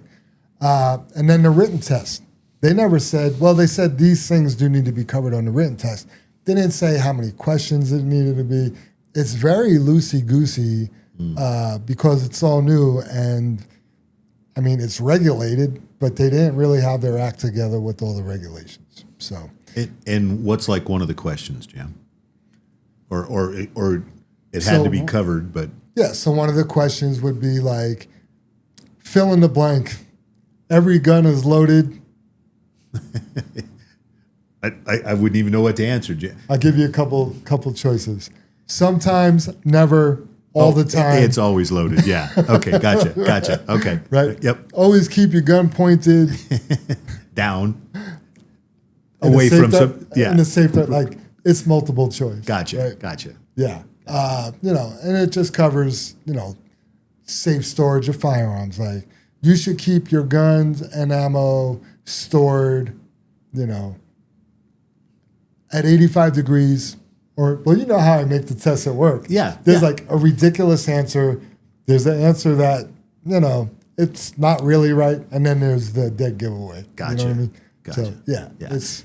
And then the written test. They never said, they said these things do need to be covered on the written test. They didn't say how many questions it needed to be. It's very loosey-goosey because it's all new. And, I mean, it's regulated, but they didn't really have their act together with all the regulations. So, and what's like one of the questions, Jam? Or it had to be covered, but... Yeah, so one of the questions would be like, fill in the blank. Every gun is loaded. I wouldn't even know what to answer, Jam. I'll give you a couple choices. Sometimes, never, all the time. It's always loaded, yeah. Okay, gotcha. Okay. Right? Yep. Always keep your gun pointed. Down. Away from some... Yeah. In a safe, like, it's multiple choice. Gotcha, right? gotcha. Yeah. And it just covers, safe storage of firearms. Like, you should keep your guns and ammo stored, at 85 degrees. Or, you know how I make the test at work. Yeah. There's like a ridiculous answer. There's the answer that, it's not really right. And then there's the dead giveaway. Gotcha. You know what I mean? Gotcha. So, yeah. It's,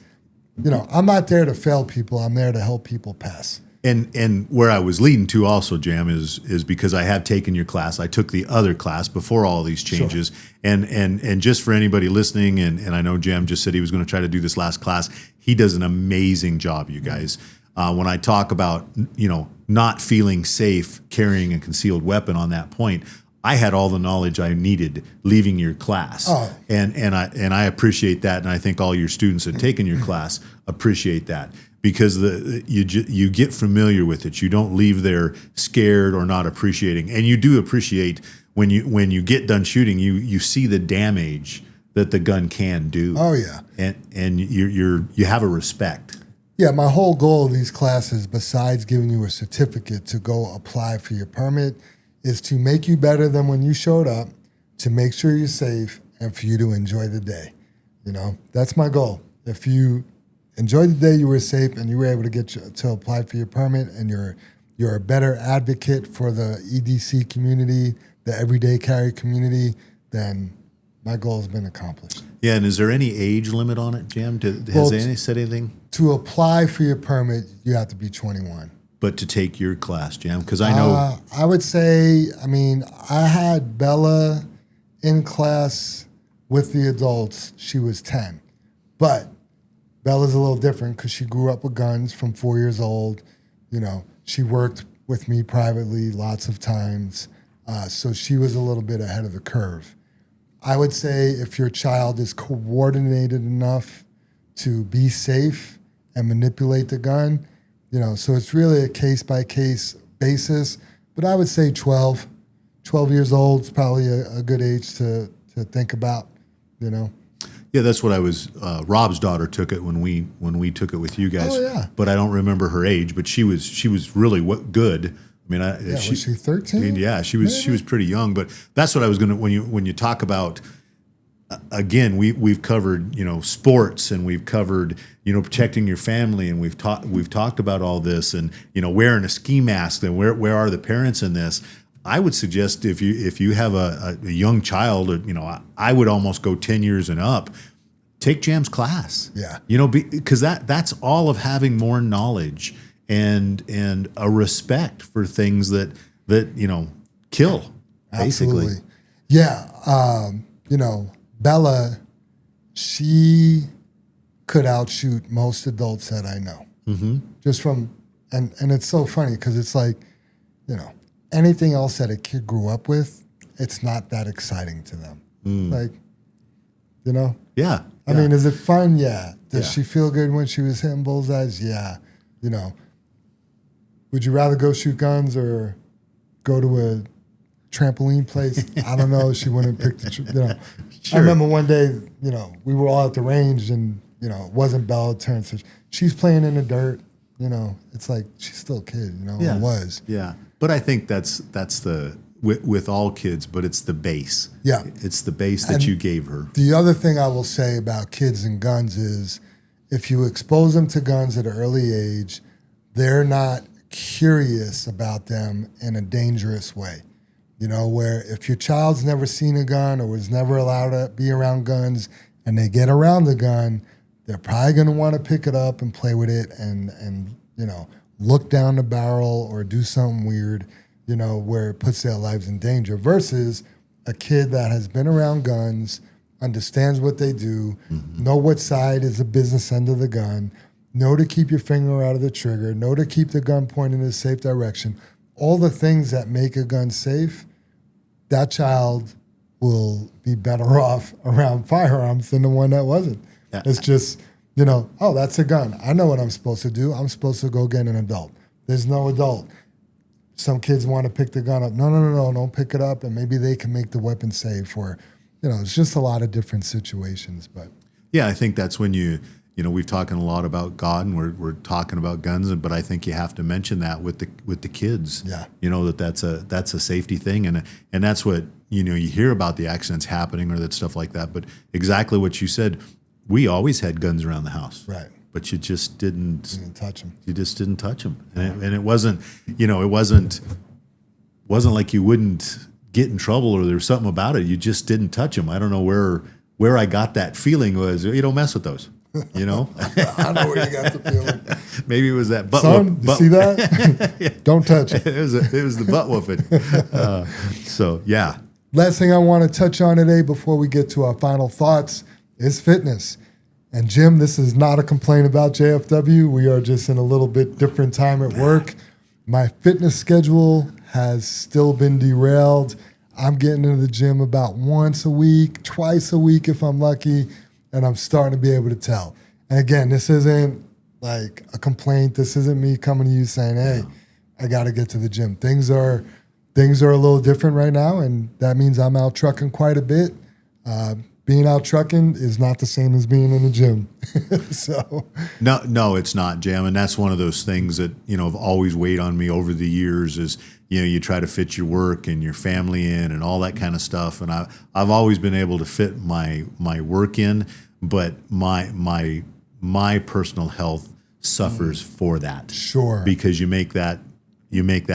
I'm not there to fail people. I'm there to help people pass. And where I was leading to also, Jam, is because I have taken your class. I took the other class before all these changes. Sure. And just for anybody listening, and I know Jam just said he was going to try to do this last class. He does an amazing job, you guys. When I talk about, not feeling safe carrying a concealed weapon on that point, I had all the knowledge I needed leaving your class. Oh. And I appreciate that. And I think all your students that have taken your class appreciate that. Because you get familiar with it. You don't leave there scared or not appreciating. And you do appreciate when you get done shooting, you see the damage that the gun can do. Oh yeah. And you have a respect. Yeah, my whole goal of these classes, besides giving you a certificate to go apply for your permit, is to make you better than when you showed up, to make sure you're safe, and for you to enjoy the day. You know, that's my goal. If you enjoyed the day, you were safe, and you were able to get to apply for your permit, and you're a better advocate for the EDC community, the everyday carry community, then my goal has been accomplished. Yeah, and is there any age limit on it, Jim? Has any said anything? To apply for your permit, you have to be 21. But to take your class, Jim? Because I know... I would say, I had Bella in class with the adults. She was 10. But Bella's a little different because she grew up with guns from 4 years old. You know, she worked with me privately lots of times. So she was a little bit ahead of the curve. I would say if your child is coordinated enough to be safe and manipulate the gun, you know, so it's really a case-by-case basis. But I would say 12 years old is probably a good age to think about, you know. Yeah, that's what I was. Rob's daughter took it when we took it with you guys. Oh, yeah. But I don't remember her age. But she was really good. Was she 13? Yeah, she was pretty young. But that's what I was gonna when you talk about. Again, we've covered sports, and we've covered protecting your family, and we've talked about all this, and wearing a ski mask. And where are the parents in this? I would suggest if you have a young child, I would almost go 10 years and up. Take Jam's class. Yeah, because that's all of having more knowledge and a respect for things that kill. Absolutely. Basically. Yeah, Bella, she could outshoot most adults that I know. Mm-hmm. Just from, and it's so funny because it's like, anything else that a kid grew up with, it's not that exciting to them. Like, Yeah. I mean, is it fun? Yeah. Does Yeah. she feel good when she was hitting bullseyes? Yeah. Would you rather go shoot guns or go to a trampoline place? I don't know. She wouldn't pick the, Sure. I remember one day, we were all at the range and, it wasn't Bella's turn. So she's playing in the dirt, it's like, she's still a kid, Yeah. It was. Yeah. But I think that's the, with all kids, but it's the base. Yeah. It's the base that And you gave her. The other thing I will say about kids and guns is if you expose them to guns at an early age, they're not curious about them in a dangerous way. Where if your child's never seen a gun or was never allowed to be around guns and they get around the gun, they're probably going to want to pick it up and play with it and look down the barrel or do something weird, where it puts their lives in danger versus a kid that has been around guns, understands what they do, know what side is the business end of the gun, know to keep your finger out of the trigger, know to keep the gun pointed in a safe direction. All the things that make a gun safe, that child will be better off around firearms than the one that wasn't. Yeah. It's just, oh, that's a gun. I know what I'm supposed to do. I'm supposed to go get an adult. There's no adult. Some kids want to pick the gun up. No, don't pick it up. And maybe they can make the weapon safe or, it's just a lot of different situations. But yeah, I think that's when we've talking a lot about God and we're talking about guns, but I think you have to mention that with the kids. Yeah. That's a safety thing, and that's what you hear about the accidents happening or that stuff like that. But exactly what you said, we always had guns around the house, right? But you just didn't touch them. You just didn't touch them, and it wasn't wasn't like you wouldn't get in trouble or there's something about it. You just didn't touch them. I don't know where I got that feeling was you don't mess with those. I know where you got the feeling. Maybe it was that butt Son, you see that? Yeah. Don't touch it. It was the butt whooping. So, yeah. Last thing I want to touch on today before we get to our final thoughts is fitness. And Jim, this is not a complaint about JFW. We are just in a little bit different time at work. My fitness schedule has still been derailed. I'm getting into the gym about once a week, twice a week if I'm lucky. And I'm starting to be able to tell. And again, this isn't like a complaint. This isn't me coming to you saying, hey, I got to get to the gym. Things are a little different right now, and that means I'm out trucking quite a bit being out trucking is not the same as being in the gym. So no, it's not, Jam. And that's one of those things that, have always weighed on me over the years is, you try to fit your work and your family in and all that kind of stuff. And I've always been able to fit my work in, but my personal health suffers for that. Sure. Because you make that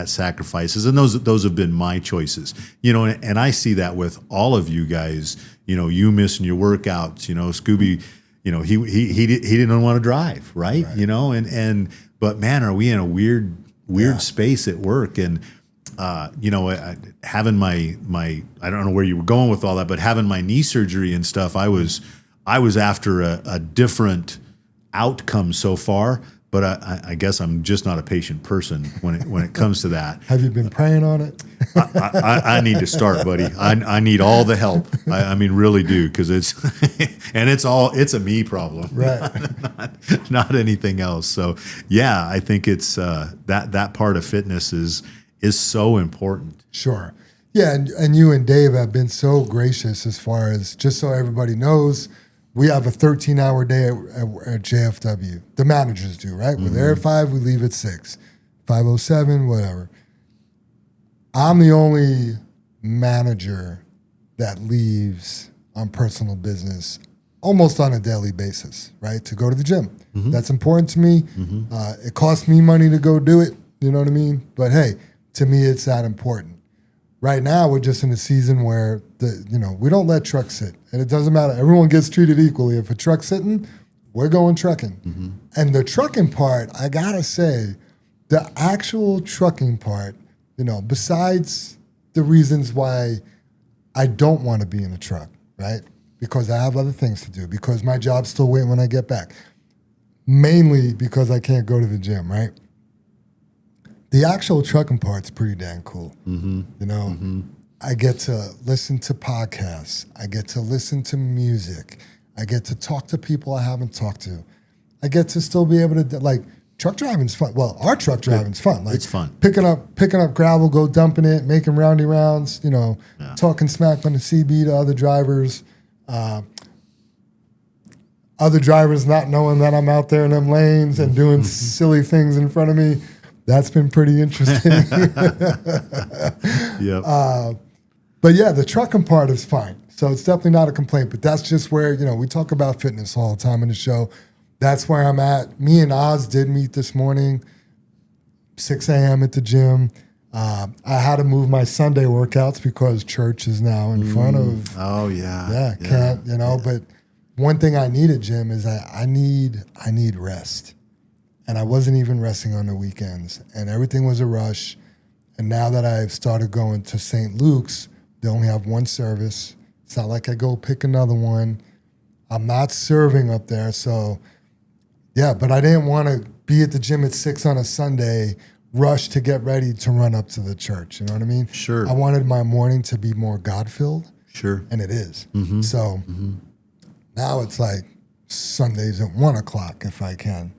sacrifices, and those have been my choices. And I see that with all of you guys. You missing your workouts. Scooby. He didn't want to drive, right? But man, are we in a weird space at work? And having my I don't know where you were going with all that, but having my knee surgery and stuff, I was after a different outcome so far. But I guess I'm just not a patient person when it comes to that. Have you been praying on it? I need to start, buddy. I need all the help. I mean, really do, because it's a me problem, right? not anything else. So yeah, I think it's that part of fitness is so important. Sure. Yeah, and you and Dave have been so gracious as far as, just so everybody knows, we have a 13-hour day at JFW. The managers do, right? We're there at 5, we leave at 6. 5:07, whatever. I'm the only manager that leaves on personal business almost on a daily basis, right? To go to the gym. Mm-hmm. That's important to me. Mm-hmm. It costs me money to go do it, you know what I mean? But hey, to me, it's that important. Right now, we're just in a season where we don't let trucks sit, and it doesn't matter. Everyone gets treated equally. If a truck's sitting, we're going trucking. Mm-hmm. And the trucking part, I gotta say, the actual trucking part, besides the reasons why I don't want to be in a truck, right? Because I have other things to do, because my job's still waiting when I get back. Mainly because I can't go to the gym, right? The actual trucking part's pretty damn cool. Mm-hmm. Mm-hmm. I get to listen to podcasts. I get to listen to music. I get to talk to people I haven't talked to. I get to still be able to, truck driving's fun. Well, our truck driving's fun. It's fun. Picking up gravel, go dumping it, making roundy rounds, talking smack on the CB to other drivers. Other drivers not knowing that I'm out there in them lanes and doing silly things in front of me. That's been pretty interesting. Yep. But yeah, the trucking part is fine. So it's definitely not a complaint, but that's just where, we talk about fitness all the time in the show. That's where I'm at. Me and Oz did meet this morning, 6 a.m. at the gym. I had to move my Sunday workouts because church is now in front of. Oh, yeah. Yeah, can't, But one thing I need at gym is I need rest. And I wasn't even resting on the weekends. And everything was a rush. And now that I've started going to St. Luke's, they only have one service. It's not like I go pick another one. I'm not serving up there. So, yeah, but I didn't want to be at the gym at 6 on a Sunday, rush to get ready to run up to the church. You know what I mean? Sure. I wanted my morning to be more God-filled. Sure. And it is. Mm-hmm. So now it's like Sundays at 1 o'clock if I can,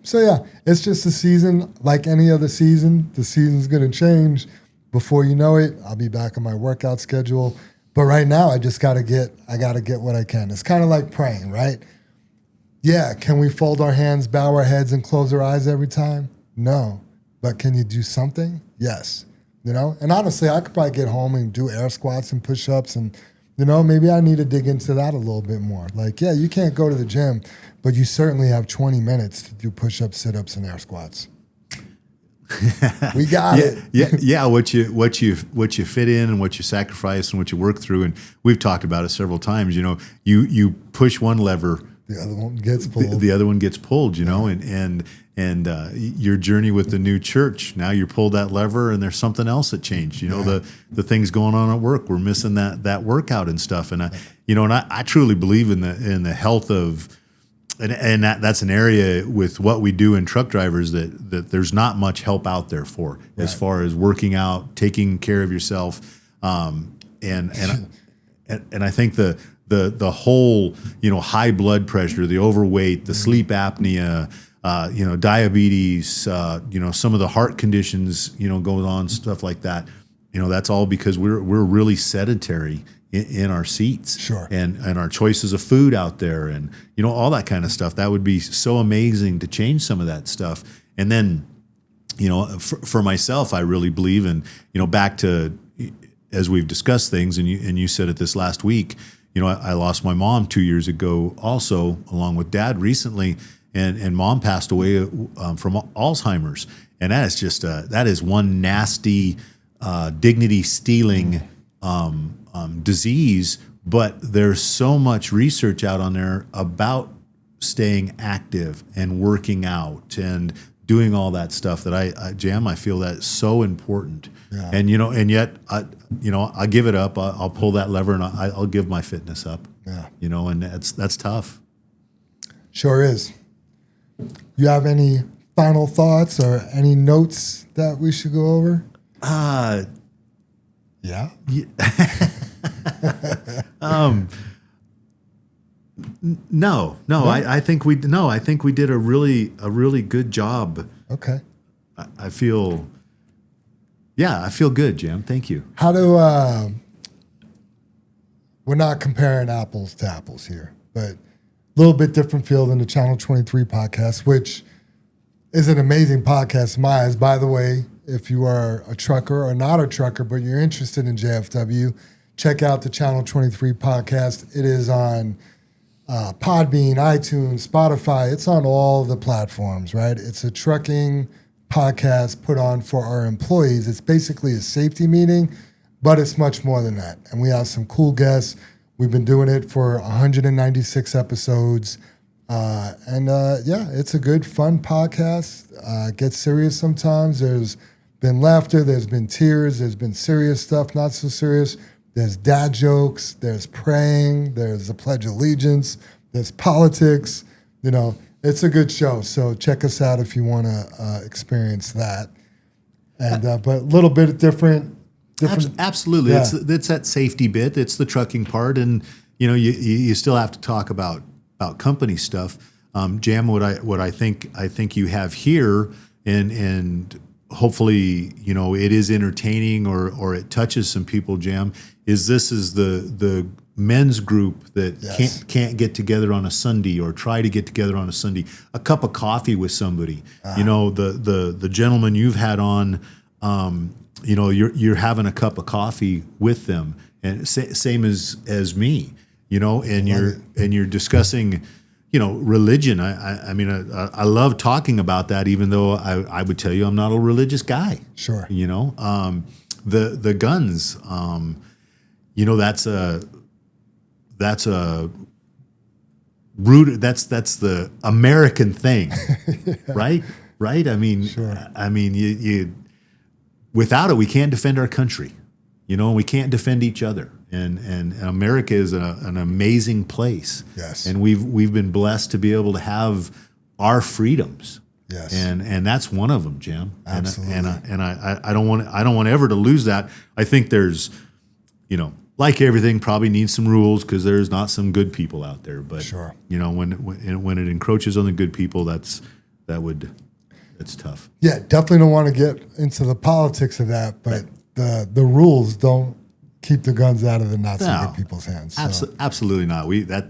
So yeah, it's just a season like any other season. The season's going to change. Before you know it, I'll be back on my workout schedule. But right now, I gotta get what I can. It's kind of like praying, right? Yeah, can we fold our hands, bow our heads, and close our eyes every time? No. But can you do something? Yes. And honestly, I could probably get home and do air squats and push-ups and, maybe I need to dig into that a little bit more. Yeah, you can't go to the gym, but you certainly have 20 minutes to do push-ups, sit-ups, and air squats. We got it. Yeah. What you fit in and what you sacrifice and what you work through, and we've talked about it several times. You push one lever, the other one gets pulled. The other one gets pulled. And your journey with the new church. Now you pulled that lever, and there's something else that changed. The things going on at work. We're missing that workout and stuff. And I truly believe in the health of. And that's an area with what we do in truck drivers that there's not much help out there for, right, as far as working out, taking care of yourself, and I think the whole high blood pressure, the overweight, the sleep apnea, diabetes, some of the heart conditions going on, stuff like that. That's all because we're really sedentary in our seats, Sure, and our choices of food out there, and all that kind of stuff. That would be so amazing to change some of that stuff. And then, for myself, I really believe in, back to, as we've discussed things, and you said it this last week. I lost my mom 2 years ago, also along with Dad recently, and Mom passed away from Alzheimer's, and that is just that is one nasty dignity stealing disease. But there's so much research out on there about staying active and working out and doing all that stuff that I feel that's so important. Yeah. And yet I give it up. I'll pull that lever and I'll give my fitness up. Yeah. And that's tough. Sure is. You have any final thoughts or any notes that we should go over? Yeah. No. I think we did a really good job. Okay. I feel good, Jim. Thank you. How do we're not comparing apples to apples here, but a little bit different feel than the Channel 23 podcast, which is an amazing podcast in my eyes. By the way, if you are a trucker or not a trucker, but you're interested in JFW, check out the Channel 23 podcast. It is on Podbean, iTunes, Spotify. It's on all the platforms, right? It's a trucking podcast put on for our employees. It's basically a safety meeting, but it's much more than that. And we have some cool guests. We've been doing it for 196 episodes. It's a good, fun podcast. Gets serious sometimes. There's been laughter. There's been tears. There's been serious stuff, not so serious. There's dad jokes. There's praying. There's the Pledge of Allegiance. There's politics. It's a good show. So check us out if you want to experience that. And but a little bit different. Absolutely, yeah. It's that safety bit. It's the trucking part, and you still have to talk about company stuff. Jam, what I think you have here, and hopefully it is entertaining or it touches some people. Jam, is the men's group that yes. can't get together on a Sunday or try to get together on a Sunday. A cup of coffee with somebody. The gentleman you've had on. You're having a cup of coffee with them, and same as me, and you're discussing, religion. I love talking about that, even though I would tell you I'm not a religious guy. Sure. The guns, that's a root. That's the American thing, yeah. Right? I mean, sure. You without it, we can't defend our country, we can't defend each other. And America is an amazing place. Yes. And we've been blessed to be able to have our freedoms. Yes. And that's one of them, Jim. Absolutely. And I don't want ever to lose that. I think there's, like everything, probably needs some rules because there's not some good people out there. But sure. When it encroaches on the good people, it's tough. Yeah, definitely don't want to get into the politics of that, but right. the rules don't keep the guns out of the not so good people's hands. So. Absolutely not.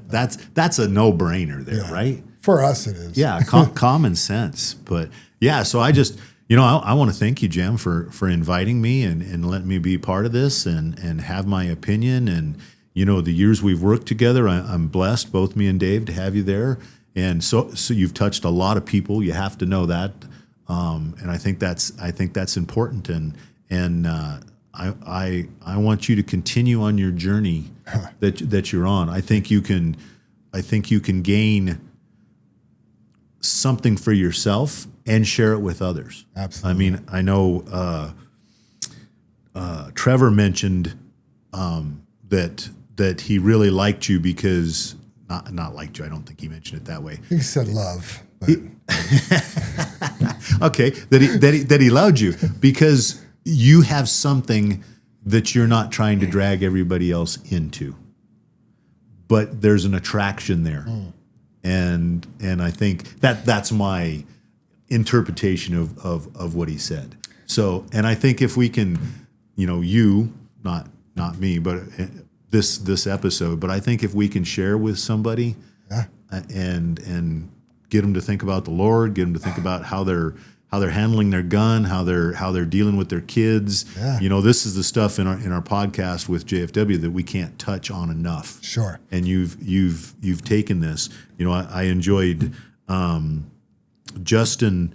That's a no-brainer there, yeah. Right? For us, it is. Yeah, common sense. But yeah, so I just I want to thank you, Jim, for inviting me and letting me be part of this and have my opinion. And the years we've worked together, I'm blessed, both me and Dave, to have you there. And so you've touched a lot of people. You have to know that. And I think that's important, and I want you to continue on your journey that you're on. I think you can gain something for yourself and share it with others. Absolutely. I know Trevor mentioned that he really liked you because not liked you. I don't think he mentioned it that way. He said love. But. Okay, that he loved you because you have something that you're not trying to drag everybody else into, but there's an attraction there, and I think that's my interpretation of what he said. So, and I think if we can, you not me, but this episode, but I think if we can share with somebody and get them to think about the Lord, get them to think about how they're handling their gun, how they're dealing with their kids. Yeah. This is the stuff in our podcast with JFW that we can't touch on enough. Sure. And you've taken this. I enjoyed Justin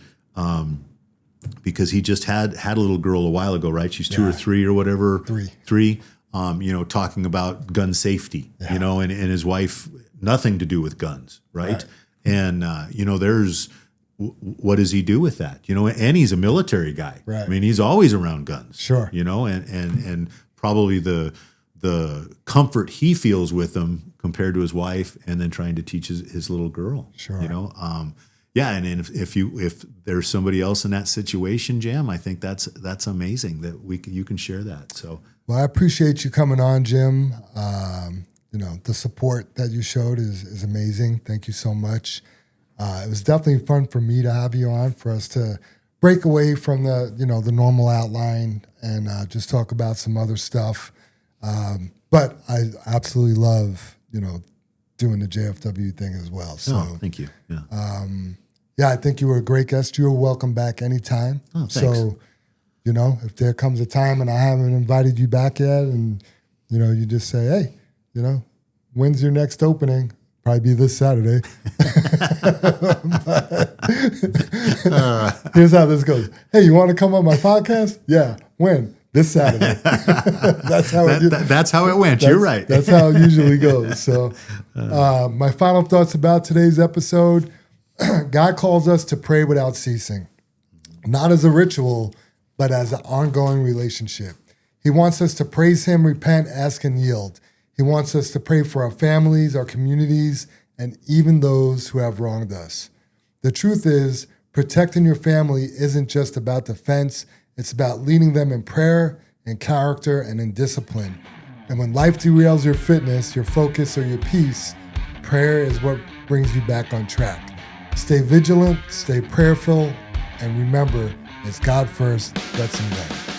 because he just had a little girl a while ago, right? She's 2 or 3 or whatever. Three. Talking about gun safety, and his wife, nothing to do with guns, right? And, there's, what does he do with that? And he's a military guy. Right. I mean, he's always around guns. Sure. And probably the comfort he feels with them compared to his wife, and then trying to teach his little girl. Sure. And if there's somebody else in that situation, Jim, I think that's amazing that you can share that. So. Well, I appreciate you coming on, Jim. The support that you showed is amazing. Thank you so much. It was definitely fun for me to have you on, for us to break away from the normal outline and just talk about some other stuff. But I absolutely love, doing the JFW thing as well. So thank you. Yeah. I think you were a great guest. You're welcome back anytime. Oh, thanks. So, if there comes a time and I haven't invited you back yet, and you just say, hey, when's your next opening? Probably be this Saturday. Here's how this goes. Hey, you want to come on my podcast? Yeah. When? This Saturday. That's how it went. You're right. That's how it usually goes. So my final thoughts about today's episode. God calls us to pray without ceasing, not as a ritual, but as an ongoing relationship. He wants us to praise him, repent, ask, and yield. He wants us to pray for our families, our communities, and even those who have wronged us. The truth is, protecting your family isn't just about defense. It's about leading them in prayer, in character, and in discipline. And when life derails your fitness, your focus, or your peace, prayer is what brings you back on track. Stay vigilant, stay prayerful, and remember, it's God first, let's him then.